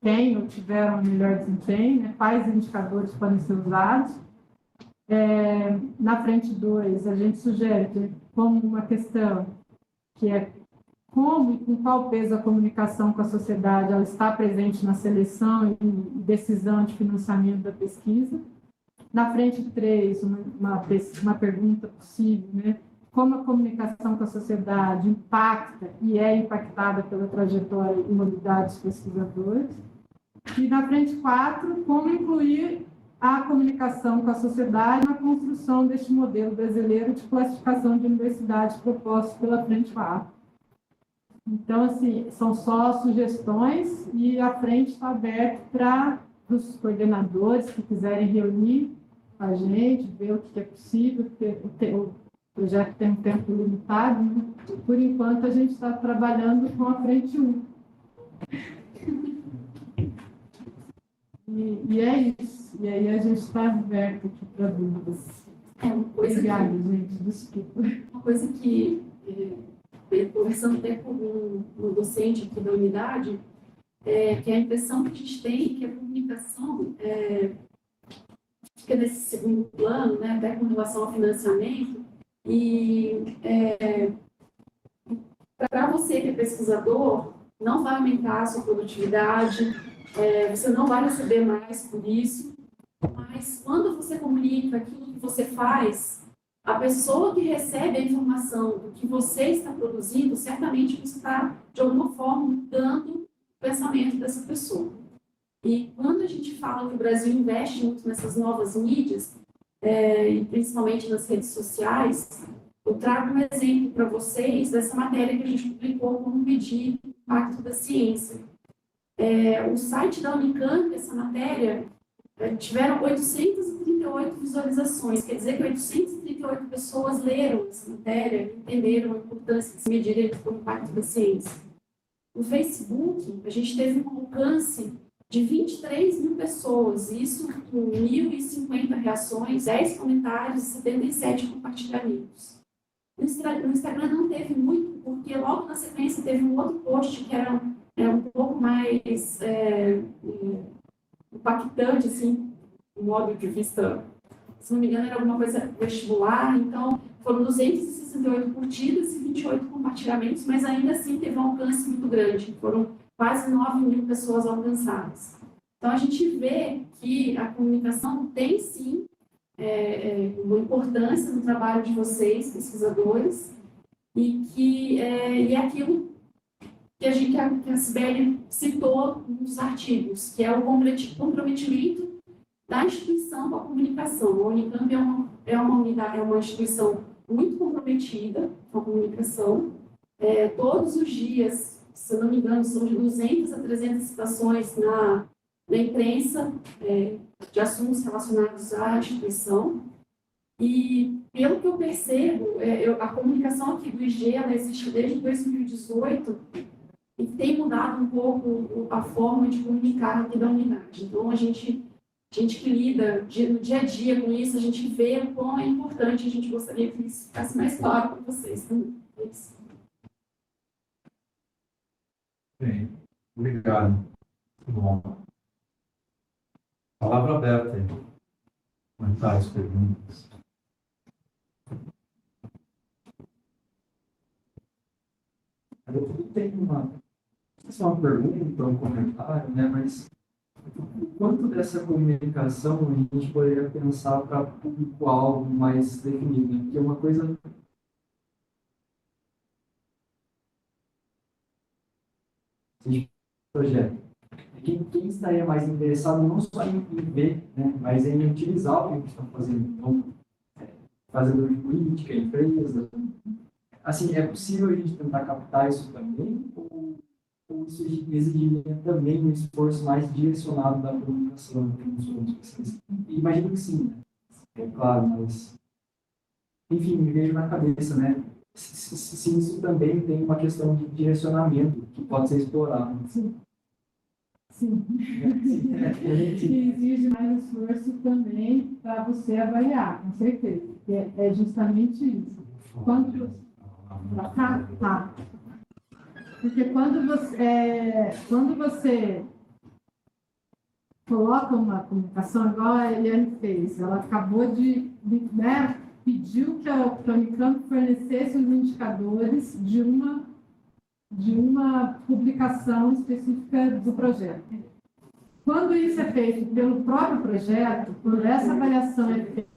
Speaker 1: têm ou tiveram melhor desempenho, né, quais indicadores podem ser usados. Na frente 2, a gente sugere que, como uma questão que é como e com qual peso a comunicação com a sociedade ela está presente na seleção e decisão de financiamento da pesquisa. Na frente 3, uma pergunta possível, né? Como a comunicação com a sociedade impacta e é impactada pela trajetória e mobilidade dos pesquisadores. E na frente 4, como incluir a comunicação com a sociedade na construção deste modelo brasileiro de classificação de universidades propostos pela frente 4. Então, assim, são só sugestões e a frente está aberta para os coordenadores que quiserem reunir a gente, ver o que é possível, porque o projeto tem um tempo limitado, né? Por enquanto, a gente está trabalhando com a frente 1. E é isso. E aí a gente está aberto aqui para dúvidas. Obrigada, gente. Desculpa.
Speaker 4: Uma coisa que, conversando até com um docente aqui da unidade, que a impressão que a gente tem é que a comunicação fica nesse segundo plano, né, até com relação ao financiamento, e para você que é pesquisador, não vai aumentar a sua produtividade, você não vai receber mais por isso, mas quando você comunica aquilo que você faz, a pessoa que recebe a informação do que você está produzindo, certamente você está, de alguma forma, mudando o pensamento dessa pessoa. E quando a gente fala que o Brasil investe muito nessas novas mídias, e principalmente nas redes sociais, eu trago um exemplo para vocês dessa matéria que a gente publicou como medir o impacto da ciência. O site da Unicamp, essa matéria, tiveram 838 visualizações, quer dizer que 838 pessoas leram essa matéria e entenderam a importância de se medir o impacto da ciência. No Facebook, a gente teve um alcance de 23 mil pessoas, isso com 1.050 reações, 10 comentários e 77 compartilhamentos. No Instagram não teve muito, porque logo na sequência teve um outro post que era um pouco mais impactante, assim, do modo de vista, se não me engano, era alguma coisa vestibular, então foram 268 curtidas e 28 compartilhamentos, mas ainda assim teve um alcance muito grande, foram quase 9 mil pessoas alcançadas. Então a gente vê que a comunicação tem sim uma importância no trabalho de vocês, pesquisadores, e que é aquilo que a Sibeli citou nos artigos, que é o comprometimento da instituição com a comunicação. A Unicamp é uma instituição muito comprometida com a comunicação. Todos os dias, se eu não me engano, são de 200 a 300 citações na imprensa de assuntos relacionados à instituição. E, pelo que eu percebo, a comunicação aqui do IG ela existe desde 2018 e tem mudado um pouco a forma de comunicar aqui da unidade. Então, a gente que lida no dia a dia com isso, a gente vê o quão é importante, a gente gostaria que isso ficasse mais claro para vocês também.
Speaker 3: Bem, obrigado. Muito bom. Palavra aberta aí. Comentários, perguntas. Eu tenho uma pergunta, um comentário, né? Mas o quanto dessa comunicação a gente poderia pensar para público-alvo mais definido? Né? Porque uma coisa projeto. Quem estaria mais interessado não só em ver, né, mas em utilizar o que a gente está fazendo. Então, fazedor de política, empresa. Assim, é possível a gente tentar captar isso também? Ou isso exigiria também um esforço mais direcionado da comunicação? Imagino que sim, né? É claro, mas... Enfim, me vejo na cabeça, né? Se isso também tem uma questão de direcionamento que pode ser explorado.
Speaker 1: Sim. Sim. Que exige mais esforço também para você avaliar, com certeza. É justamente isso. Porque quando você coloca uma comunicação igual a Eliane fez, ela acabou de né, pediu que a Unicamp fornecesse os indicadores de uma publicação específica do projeto. Quando isso é feito pelo próprio projeto, quando essa avaliação é feita,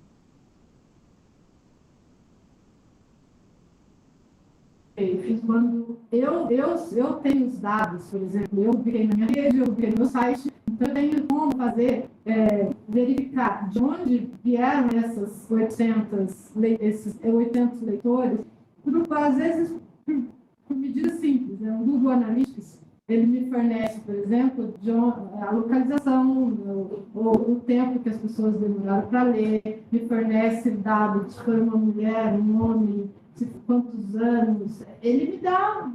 Speaker 1: quando eu tenho os dados, por exemplo, eu publiquei na minha rede, eu publiquei no meu site, então eu tenho como fazer, verificar de onde vieram esses 800 leitores, às vezes por medidas simples, né? O Google Analytics, ele me fornece, por exemplo, a localização, o tempo que as pessoas demoraram para ler, me fornece dados se foi uma mulher, um homem, quantos anos, ele me dá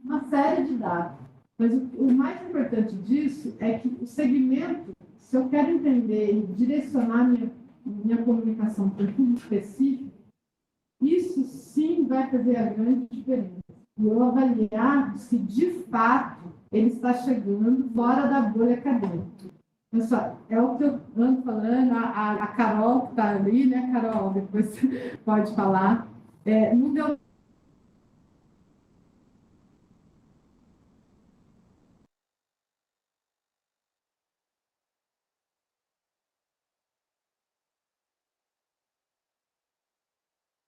Speaker 1: uma série de dados. Mas o mais importante disso é que o segmento, se eu quero entender e direcionar minha comunicação para um público específico, isso sim vai fazer a grande diferença. E eu avaliar se de fato ele está chegando fora da bolha acadêmica. Pessoal, é o que eu ando falando, a Carol que está ali, né, Carol? Depois você pode falar. Não deu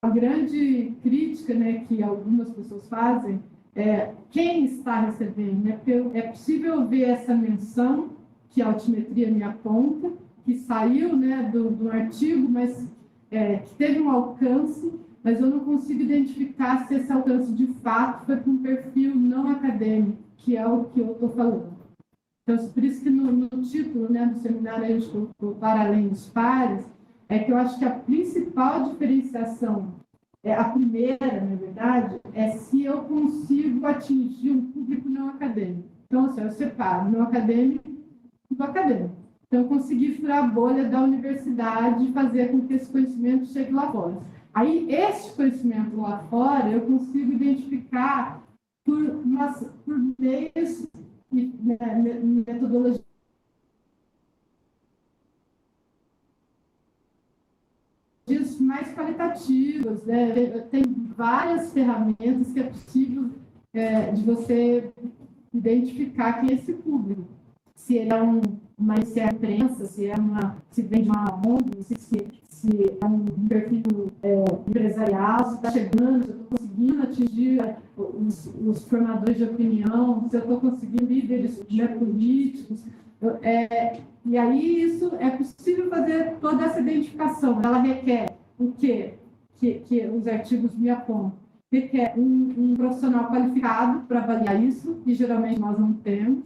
Speaker 1: a grande crítica, né, que algumas pessoas fazem é quem está recebendo, né? É possível ver essa menção que a altimetria me aponta, que saiu, né, do artigo, mas que teve um alcance, mas eu não consigo identificar se esse alcance de fato foi para um perfil não acadêmico, que é o que eu estou falando. Então, por isso que no título, né, do seminário a gente colocou Para Além dos Pares, é que eu acho que a principal diferenciação, a primeira, na verdade, é se eu consigo atingir um público não acadêmico. Então, assim, eu separo não acadêmico do acadêmico. Então, eu consegui furar a bolha da universidade e fazer com que esse conhecimento chegue lá fora. Aí, esse conhecimento lá fora, eu consigo identificar por meios e metodologias mais qualitativas, né? Tem várias ferramentas que é possível de você identificar quem é esse público. Se ele é uma imprensa, se vem de uma ONG, se é um perfil empresarial, se está chegando, se eu estou conseguindo atingir os formadores de opinião, se eu estou conseguindo líderes políticos. E aí isso é possível fazer toda essa identificação. Ela requer o quê? Que os artigos me apontam. Requer um profissional qualificado para avaliar isso, e geralmente nós não temos.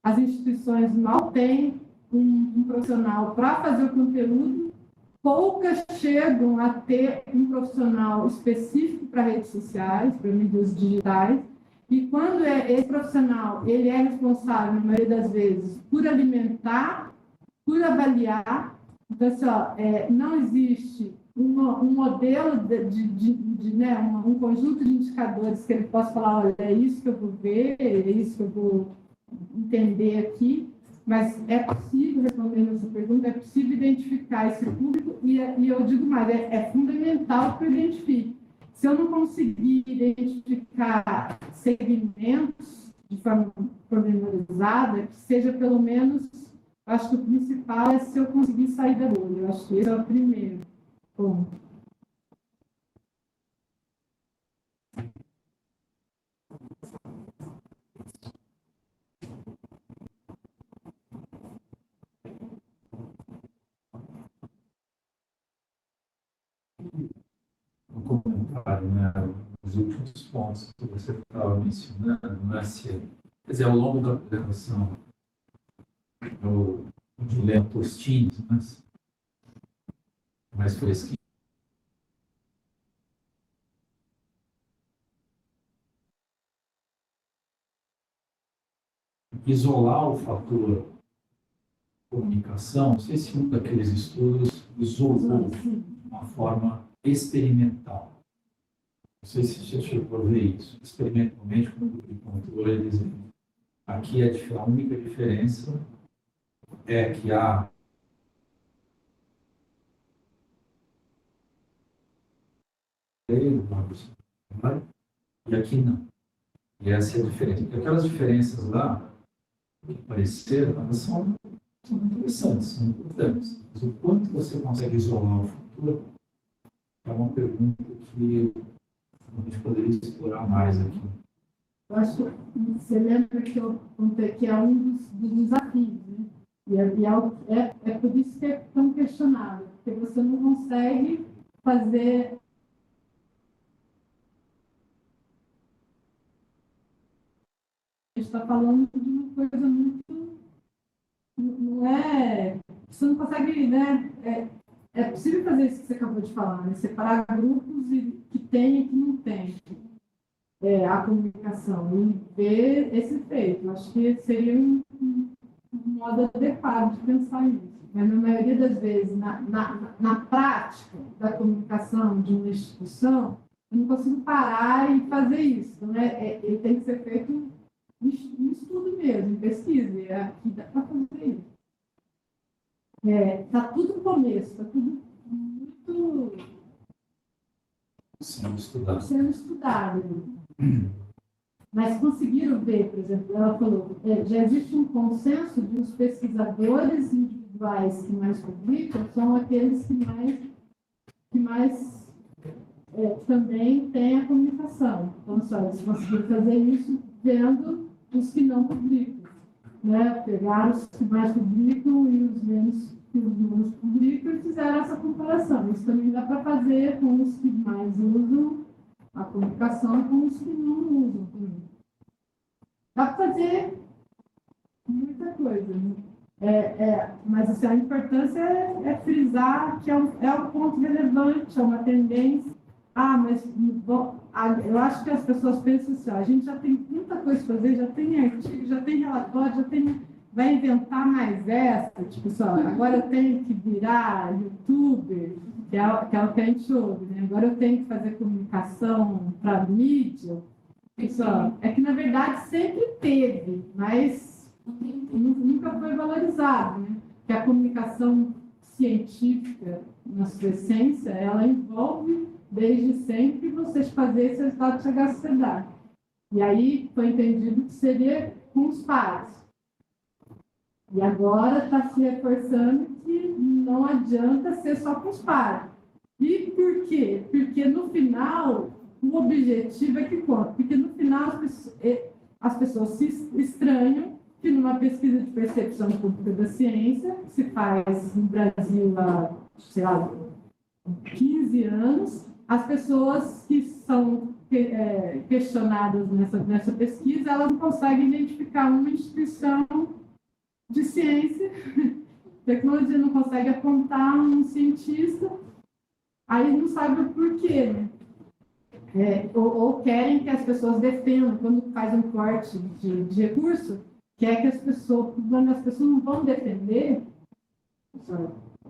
Speaker 1: As instituições mal têm um profissional para fazer o conteúdo, poucas chegam a ter um profissional específico para redes sociais, para mídias digitais, e quando esse profissional ele é responsável, na maioria das vezes, por alimentar, por avaliar, então, assim, não existe um modelo né, um conjunto de indicadores que ele possa falar, olha, é isso que eu vou ver, é isso que eu vou entender aqui, mas é possível, respondendo essa pergunta, é possível identificar esse público e eu digo mais, é fundamental que eu identifique. Se eu não conseguir identificar segmentos de forma pormenorizada, que seja pelo menos, acho que o principal é se eu conseguir sair da bolha. Eu acho que esse é o primeiro ponto.
Speaker 5: Um comentário, né? Os últimos pontos que você estava mencionando, né? Quer dizer, ao longo da apresentação do Léo Tostines, né? Mais fresquinho. Isolar o fator comunicação, não sei se um daqueles estudos isolou de uma forma experimental. Não sei se você chegou a ver isso. Experimentalmente, como o pontuou, eles dizem, aqui a única diferença é que há e aqui não. E essa é a diferença. Porque aquelas diferenças lá que apareceram, elas são interessantes, são importantes. Mas o quanto você consegue isolar o futuro é uma pergunta que a gente poderia explorar mais aqui.
Speaker 1: Eu acho que você lembra que eu contei que é um dos desafios, né? E é por isso que é tão questionável, porque você não consegue fazer. A gente está falando de uma coisa muito. Não é. Você não consegue, né? É possível fazer isso que você acabou de falar, né? Separar grupos que tem e que não tem a comunicação e ver esse efeito. Acho que seria um modo adequado de pensar nisso. Mas, na maioria das vezes, na prática da comunicação de uma instituição, eu não consigo parar e fazer isso. Né? Ele tem que ser feito em estudo mesmo, em pesquisa. Aqui dá para fazer isso. Está tudo no começo, está tudo muito sendo estudado. Mas conseguiram ver, por exemplo, ela falou, já existe um consenso de os pesquisadores individuais que mais publicam são aqueles que mais também tem a comunicação. Então, só eles conseguiram fazer isso vendo os que não publicam, né? Pegaram os que mais publicam e os menos que os menos publicam e fizeram essa comparação. Isso também dá para fazer com os que mais usam a comunicação e com os que não usam também. Dá para fazer muita coisa, né? Mas assim, a importância é frisar que é um ponto relevante, é uma tendência. Mas eu acho que as pessoas pensam assim, a gente já tem muita coisa para fazer, já tem artigo, já tem relatório, vai inventar mais essa, tipo, agora eu tenho que virar youtuber, que é o que a gente ouve, né? Agora eu tenho que fazer comunicação para mídia. Pessoal, é que na verdade sempre teve, mas nunca foi valorizado, né? Que a comunicação científica, na sua essência, ela envolve desde sempre vocês fazerem esse resultado chegar à sociedade. E aí foi entendido que seria com os pares. E agora está se reforçando que não adianta ser só com os pares. E por quê? Porque no final o objetivo é que conta. Porque no final as pessoas se estranham que numa pesquisa de percepção pública da ciência, que se faz no Brasil há, sei lá, 15 anos, as pessoas que são questionadas nessa pesquisa, elas não conseguem identificar uma instituição de ciência, tecnologia, não consegue apontar um cientista, aí não sabe o porquê, né? Ou querem que as pessoas defendam, quando faz um corte de recurso, quer que as pessoas não vão defender,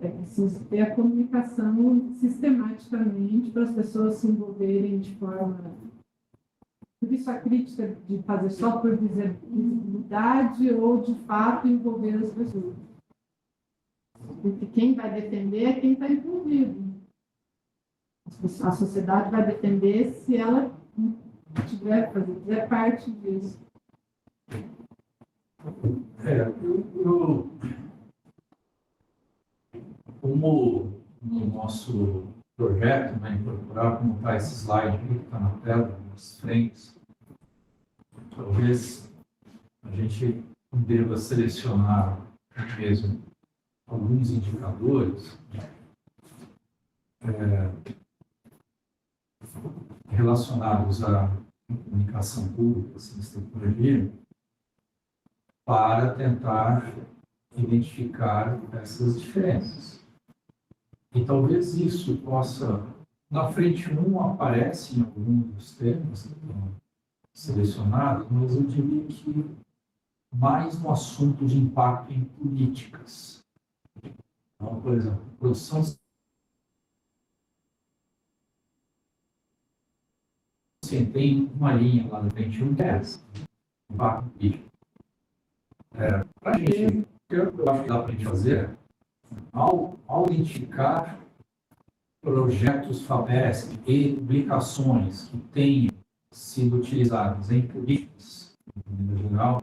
Speaker 1: é preciso ter a comunicação sistematicamente para as pessoas se envolverem de forma... Por isso a crítica de fazer só por visibilidade ou, de fato, envolver as pessoas. Porque quem vai defender é quem está envolvido. A sociedade vai defender se ela fizer parte disso.
Speaker 5: Como no nosso projeto, né, incorporar, como está esse slide que está na tela, nas frentes, talvez a gente deva selecionar mesmo alguns indicadores relacionados à comunicação pública, ciência e tecnologia, para tentar identificar essas diferenças. E talvez isso possa, na frente 1 aparece em alguns dos temas que estão selecionados, mas eu diria que mais no assunto de impacto em políticas. Então, por exemplo, produção tem uma linha lá na frente 1 que é essa, impacto político. Para a gente, o que eu acho que dá para a gente fazer, ao identificar projetos FAPESP e publicações que tenham sido utilizadas em políticas, de maneira geral,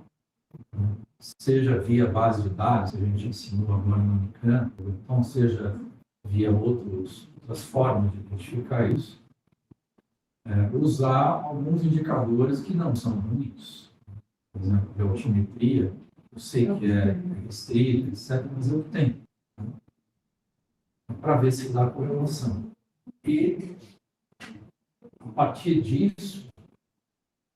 Speaker 5: seja via base de dados, que a gente ensinou agora no Unicamp, ou então seja via outras formas de identificar isso, usar alguns indicadores que não são muitos. Por exemplo, a altimetria, eu sei que é restrita, etc., mas eu tenho. Para ver se dá correlação. E, a partir disso,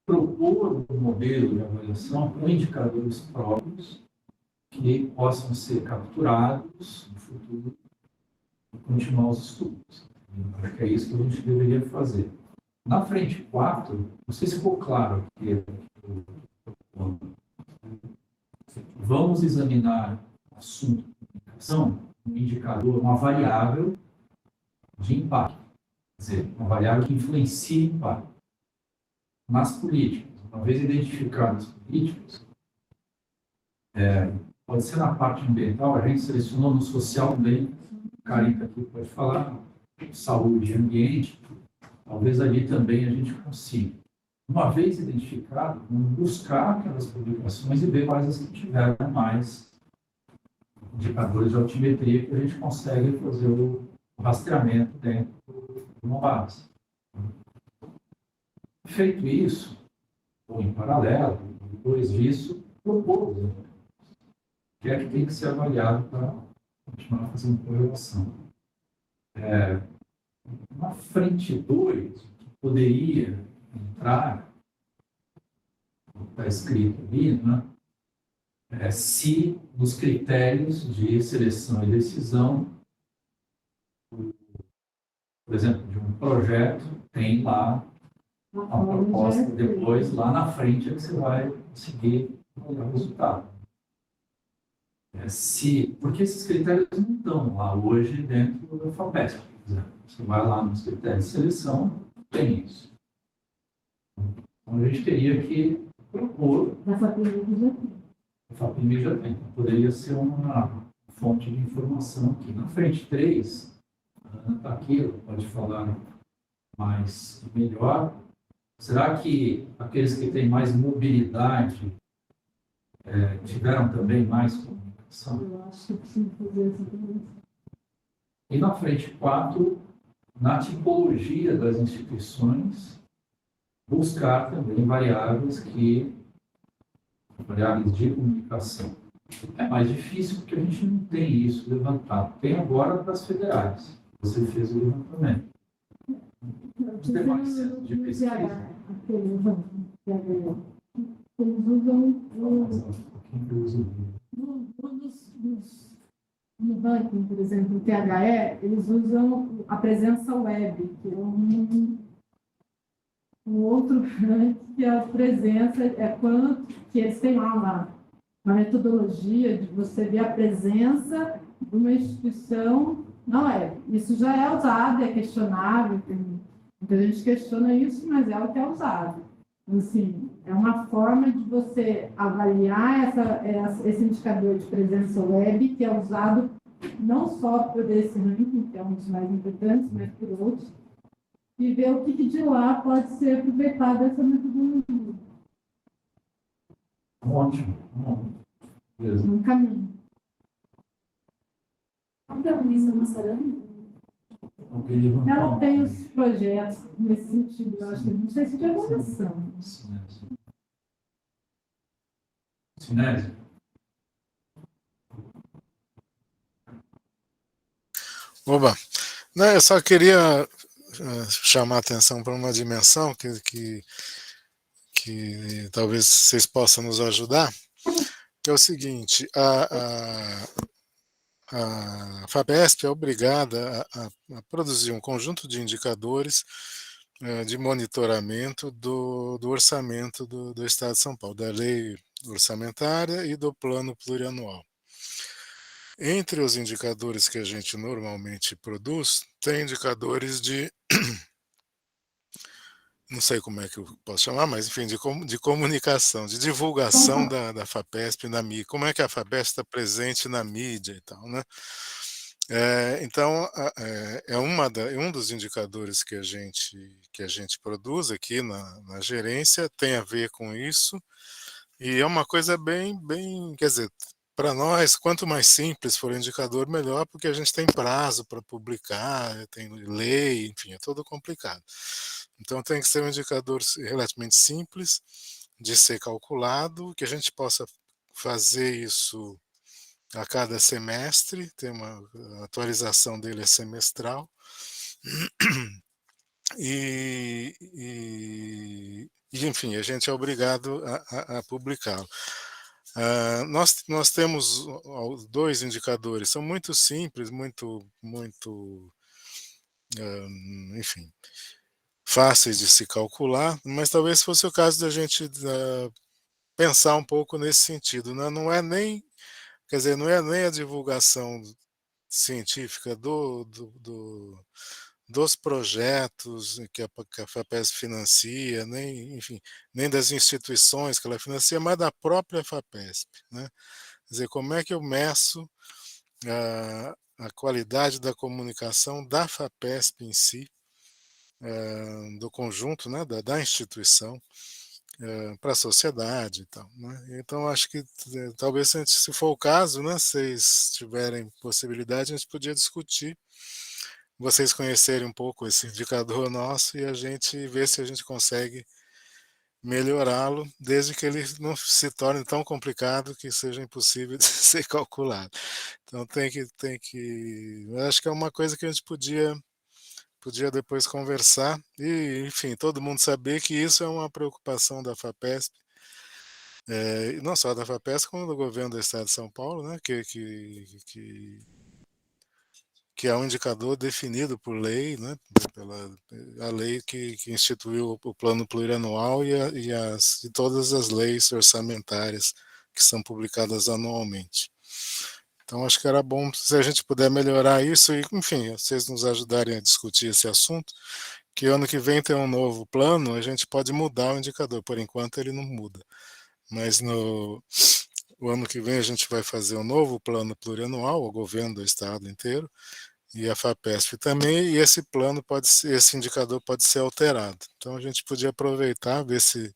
Speaker 5: propor um modelo de avaliação com indicadores próprios que possam ser capturados no futuro e continuar os estudos. Acho que é isso que a gente deveria fazer. Na frente 4, não sei se ficou claro aqui. Vamos examinar o assunto de comunicação, um indicador, uma variável de impacto. Quer dizer, uma variável que influencia o impacto. Nas políticas, uma vez identificadas as políticas, pode ser na parte ambiental, a gente selecionou no social também, o Carita aqui pode falar, saúde e ambiente, talvez ali também a gente consiga. Uma vez identificado, vamos buscar aquelas publicações e ver quais as que tiveram mais indicadores de altimetria que a gente consegue fazer o rastreamento dentro de uma base. Feito isso, ou em paralelo, depois disso, propor os elementos, que é que tem que ser avaliado para continuar fazendo correlação. Na frente 2, que poderia entrar, está escrito ali, né? Se nos critérios de seleção e decisão, por exemplo, de um projeto, tem lá a proposta, depois, lá na frente, é que você vai conseguir olhar o resultado. Porque esses critérios não estão lá hoje dentro da FAPESP, por exemplo. Você vai lá nos critérios de seleção, tem isso. Então, a gente teria que propor. A FAPESP já tem. Então, poderia ser uma fonte de informação aqui. Na frente 3, a Ana está aqui, ela pode falar mais e melhor. Será que aqueles que têm mais mobilidade tiveram também mais comunicação?
Speaker 1: Eu acho que preciso fazer essa pergunta.
Speaker 5: E na frente 4, na tipologia das instituições, buscar também variáveis de comunicação. É mais difícil porque a gente não tem isso levantado. Tem agora das federais. Você fez o levantamento. Os demais centros de pesquisa.
Speaker 1: Eles usam no ranking, por exemplo, no THE, eles usam a presença web, que é um outro ranking, que a presença é quanto que eles têm lá uma metodologia de você ver a presença de uma instituição na web. Isso já é usado, é questionável, tem muita gente questiona isso, mas é o que é usado. Assim, é uma forma de você avaliar esse indicador de presença web, que é usado não só por esse ranking, que é um dos mais importantes, mas por outros, e ver o que de lá pode ser aproveitado dessa metodologia.
Speaker 5: Ótimo.
Speaker 1: Um caminho.
Speaker 4: Como é a Luísa Massarani?
Speaker 1: Ela tem os projetos nesse sentido, eu acho que não sei se de avaliação.
Speaker 5: Sinésio.
Speaker 6: Oba! Não, eu só queria chamar a atenção para uma dimensão que talvez vocês possam nos ajudar, que é o seguinte: a FAPESP é obrigada a produzir um conjunto de indicadores de monitoramento do orçamento do Estado de São Paulo, da lei orçamentária e do plano plurianual. Entre os indicadores que a gente normalmente produz, tem indicadores de, não sei como é que eu posso chamar, mas enfim, de comunicação, de divulgação da FAPESP na mídia, como é que a FAPESP está presente na mídia e tal, né? Então, é um dos indicadores que a gente produz aqui na gerência, tem a ver com isso, e é uma coisa bem, quer dizer, para nós, quanto mais simples for o indicador, melhor, porque a gente tem prazo para publicar, tem lei, enfim, é todo complicado. Então tem que ser um indicador relativamente simples de ser calculado, que a gente possa fazer isso a cada semestre, tem a atualização dele é semestral, e enfim, a gente é obrigado a publicá-lo. Nós temos 2 indicadores, são muito simples, muito enfim, fáceis de se calcular, mas talvez fosse o caso da gente pensar um pouco nesse sentido, né? Não é nem, quer dizer, não é nem a divulgação científica dos projetos que a FAPESP financia, nem, enfim, nem das instituições que ela financia, mas da própria FAPESP, né? Quer dizer, como é que eu meço a qualidade da comunicação da FAPESP em si, do conjunto, né, da instituição, para a sociedade e tal, né? Então acho que talvez, se for o caso, né, se vocês tiverem possibilidade, a gente podia discutir vocês conhecerem um pouco esse indicador nosso e a gente ver se a gente consegue melhorá-lo, desde que ele não se torne tão complicado que seja impossível de ser calculado. Então eu acho que é uma coisa que a gente podia depois conversar e, enfim, todo mundo saber que isso é uma preocupação da FAPESP, e não só da FAPESP, como do governo do Estado de São Paulo, né, que é um indicador definido por lei, né, pela a lei que instituiu o plano plurianual e todas as leis orçamentárias que são publicadas anualmente. Então, acho que era bom se a gente puder melhorar isso e, enfim, vocês nos ajudarem a discutir esse assunto, que ano que vem tem um novo plano, a gente pode mudar o indicador, por enquanto ele não muda. Mas o ano que vem a gente vai fazer um novo plano plurianual, o governo do estado inteiro, e a FAPESP também, e esse plano esse indicador pode ser alterado. Então a gente podia aproveitar, ver se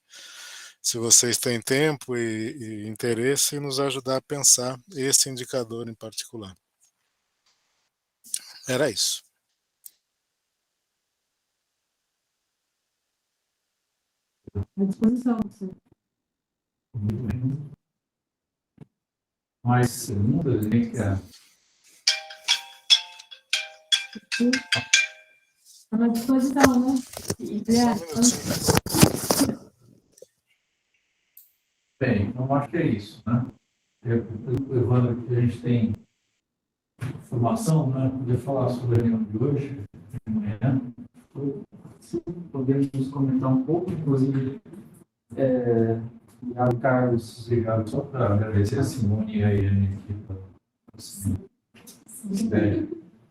Speaker 6: vocês têm tempo e interesse e nos ajudar a pensar esse indicador em particular. Era isso.
Speaker 1: À disposição. Sim.
Speaker 5: Mais segundas, nem que
Speaker 1: Está à disposição, né?
Speaker 6: Só um minutinho.
Speaker 5: Bem, então acho que é isso, né? Evandro, que a gente tem informação, né? Podia falar sobre a reunião de hoje, de manhã.
Speaker 3: Se podemos comentar um pouco, inclusive, Obrigado, Carlos.
Speaker 5: Obrigado. Só para agradecer a Simone e a Irene aqui.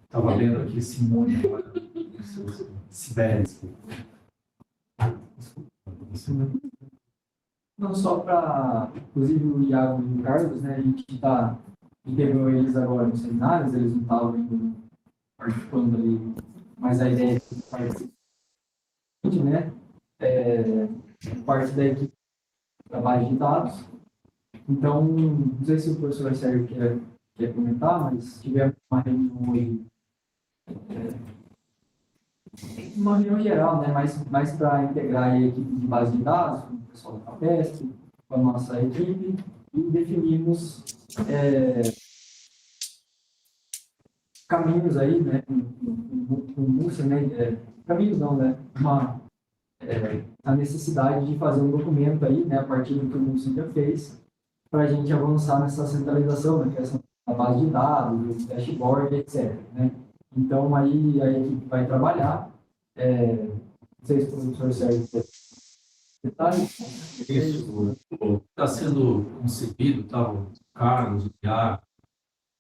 Speaker 5: Estava lendo aqui Simone agora. Sibeli.
Speaker 3: Não só para, inclusive, o Iago e o Carlos, né? A gente integrou eles agora nos seminários, eles não estavam ainda participando ali, mas a ideia é que participe, né? Parte da equipe de trabalho de dados. Então, não sei se o professor Sérgio quer comentar, mas tivemos uma reunião hoje, uma reunião geral, né? Mais para integrar a equipe de base de dados, com o pessoal da FAPESP, com a nossa equipe, e definimos caminhos aí, né? Com o Múcia, né? Caminhos não, né? A necessidade de fazer um documento aí, né, a partir do que o Múcio já fez, para a gente avançar nessa centralização, na criação da base de dados, do dashboard, etc. Né? Então, aí a equipe vai trabalhar. Não sei se o professor Sérgio quer detalhes.
Speaker 5: Isso está sendo concebido, tá? O Carlos, o Iago,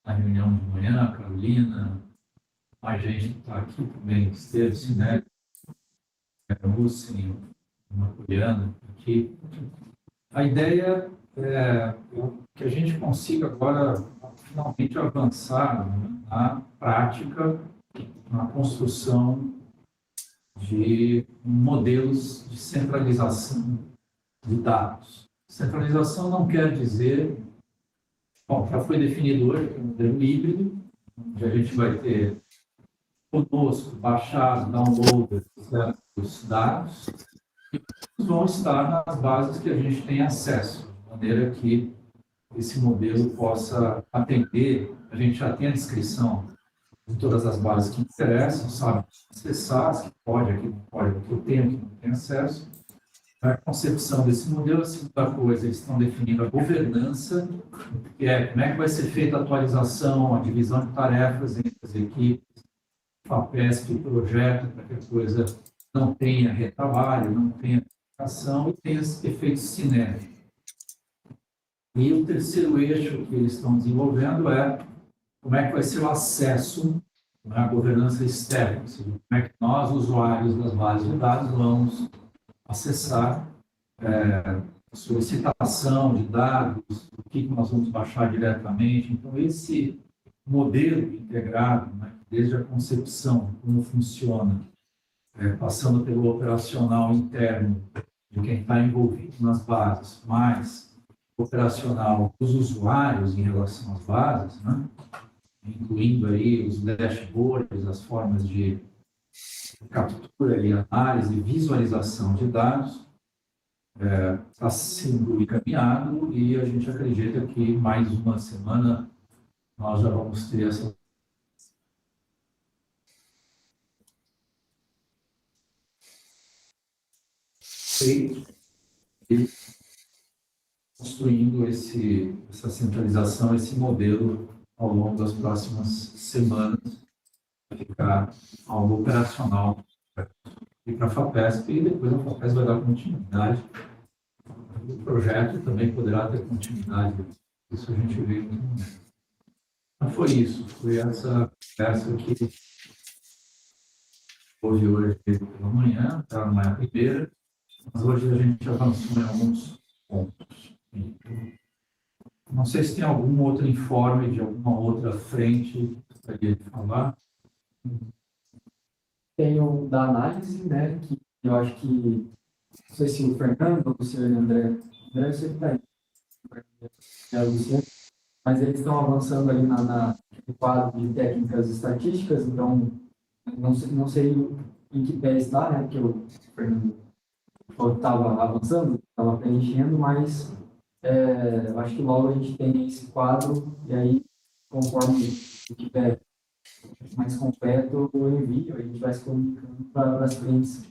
Speaker 5: na reunião de manhã, a Carolina, a gente que está aqui também, Esteves, né? A Lúcia, uma Poliana aqui. A ideia é que a gente consiga agora finalmente avançar na prática, na construção de modelos de centralização de dados. Centralização não quer dizer, bom, já foi definido hoje que é um modelo híbrido, onde a gente vai ter conosco, baixado, download dos dados, e vão estar nas bases que a gente tem acesso, de maneira que esse modelo possa atender. A gente já tem a descrição de todas as bases que interessam, sabe acessar, as que pode, aqui não pode, o que eu tenho, que não tem acesso. A concepção desse modelo, a segunda coisa, eles estão definindo a governança, que é como é que vai ser feita a atualização, a divisão de tarefas entre as equipes, FAPESP, projeto, para que a coisa não tenha retrabalho, não tenha aplicação e tenha efeitos sinérgicos. E o terceiro eixo que eles estão desenvolvendo é como é que vai ser o acesso à governança externa, ou seja, como é que nós, usuários das bases de dados, vamos acessar solicitação de dados, o que nós vamos baixar diretamente. Então, esse modelo integrado, né, desde a concepção, como funciona, passando pelo operacional interno de quem está envolvido nas bases, mais operacional dos usuários em relação às bases, né, incluindo aí os dashboards, as formas de captura e análise, visualização de dados, está sendo encaminhado e a gente acredita que mais uma semana nós já vamos ter essa. E construindo essa centralização, esse modelo ao longo das próximas semanas, para ficar algo operacional e para a FAPESP, e depois a FAPESP vai dar continuidade. O projeto também poderá ter continuidade. Isso a gente vê no momento. Então foi isso, foi essa conversa que houve hoje pela manhã, ela não é a primeira, mas hoje a gente avançou em alguns pontos. Não sei se tem algum outro informe de alguma outra frente que gostaria de falar.
Speaker 3: Tem o da análise, né, que eu acho que, não sei se o Fernando ou o senhor André eu sei que está aí, mas eles estão avançando ali no quadro de técnicas estatísticas, então não sei em que pé está, né, porque o Fernando estava avançando, estava preenchendo, mas eu acho que logo a gente tem esse quadro, e aí, conforme tiver mais completo, eu envio, a gente vai se comunicando para as frentes.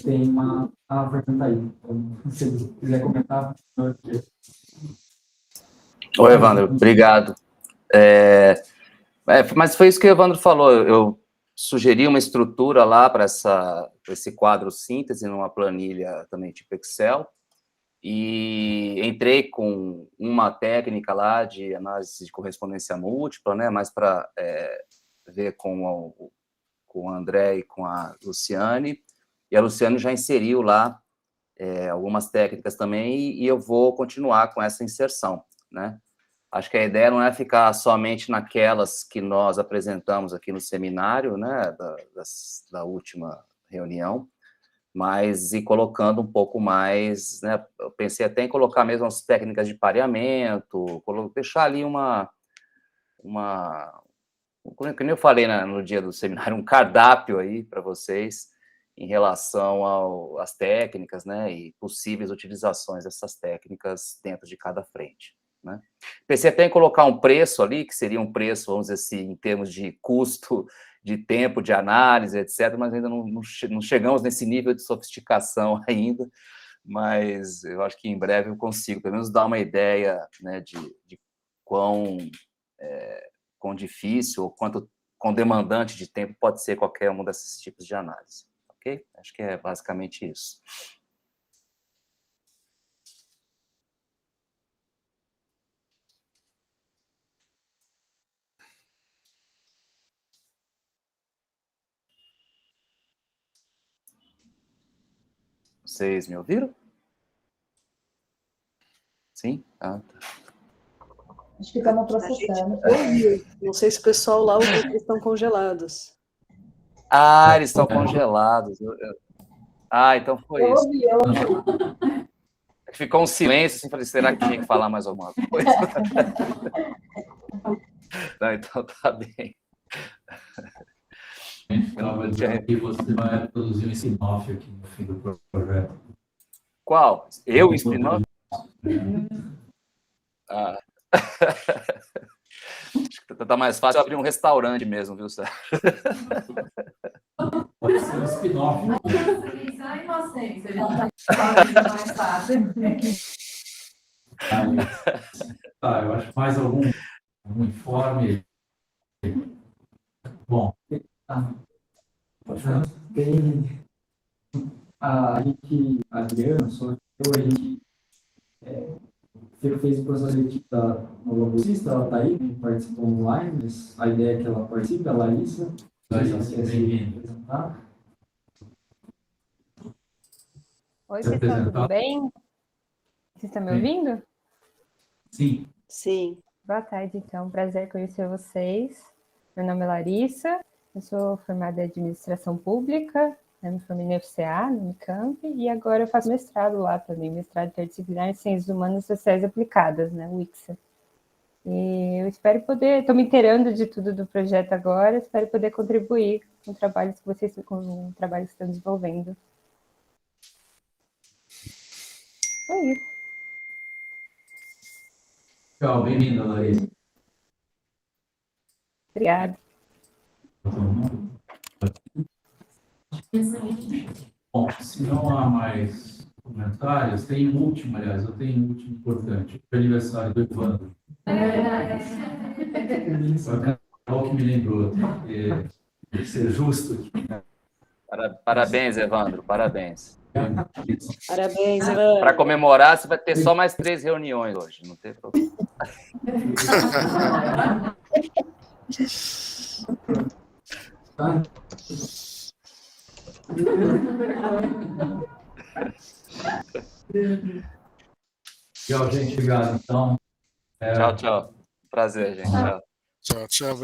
Speaker 3: Tem uma pergunta aí, então, se você quiser comentar.
Speaker 7: Oi, Evandro, obrigado. Mas foi isso que o Evandro falou, eu sugeri uma estrutura lá para esse quadro síntese, numa planilha também tipo Excel, e entrei com uma técnica lá de análise de correspondência múltipla, né, mais para ver com o André e com a Luciane, e a Luciane já inseriu lá algumas técnicas também, e eu vou continuar com essa inserção, né. Acho que a ideia não é ficar somente naquelas que nós apresentamos aqui no seminário, né, da última reunião, mas ir colocando um pouco mais, né, eu pensei até em colocar mesmo as técnicas de pareamento, deixar ali como eu falei no dia do seminário, um cardápio aí para vocês em relação às técnicas, né, e possíveis utilizações dessas técnicas dentro de cada frente, né. Pensei até em colocar um preço ali, que seria um preço, vamos dizer assim, em termos de custo, de tempo de análise, etc., mas ainda não chegamos nesse nível de sofisticação ainda, mas eu acho que em breve eu consigo, pelo menos, dar uma ideia, né, de quão difícil ou quão demandante de tempo pode ser qualquer um desses tipos de análise, ok? Acho que é basicamente isso. Vocês me ouviram? Sim? Ah, tá.
Speaker 8: Acho que estamos processando.
Speaker 2: Não sei se o pessoal lá ouviu que eles estão congelados.
Speaker 7: Ah, eles estão congelados. Então foi isso.
Speaker 8: Eu ouvi.
Speaker 7: Ficou um silêncio, assim, falei, será que tinha que falar mais alguma coisa? Não, então tá bem.
Speaker 5: E você vai produzir um spin-off aqui no fim do projeto.
Speaker 7: Qual? Eu, spin-off? Acho que tá mais fácil abrir um restaurante mesmo, viu, Sérgio?
Speaker 5: Pode ser um spin-off.
Speaker 8: Isso é inocência, a gente vai mais fácil.
Speaker 5: Tá, eu acho mais algum informe. Bom.
Speaker 3: Tem a gente, a Adriana, a gente fez o processo seletivo da nova bolsista, ela está aí, participou online, mas a ideia é que ela participe, a Larissa.
Speaker 9: Oi, pessoal, tudo bem? Vocês estão me ouvindo?
Speaker 5: Sim.
Speaker 2: Sim.
Speaker 9: Boa tarde, então. Prazer conhecer vocês. Meu nome é Larissa, eu sou formada em Administração Pública, me formei no FCA, no Unicamp, e agora eu faço mestrado lá também, mestrado interdisciplinar em Ciências Humanas e Sociais Aplicadas, né, UICSA. E eu espero poder, estou me inteirando de tudo do projeto agora, espero poder contribuir com trabalhos que vocês estão desenvolvendo. É isso.
Speaker 5: Tchau, bem-vinda, Larissa.
Speaker 9: Obrigada.
Speaker 5: Bom, se não há mais comentários, tem um último, aliás, eu tenho um último importante, o aniversário do Evandro. Só que me lembrou, tem que ser justo aqui.
Speaker 7: Parabéns, Evandro, parabéns.
Speaker 2: Parabéns, Evandro.
Speaker 7: Para comemorar, você vai ter só mais 3 reuniões hoje, não tem problema.
Speaker 5: Tchau, gente. Obrigado. Então,
Speaker 7: Tchau, tchau. Prazer, gente. Tchau.
Speaker 6: Tchau, tchau.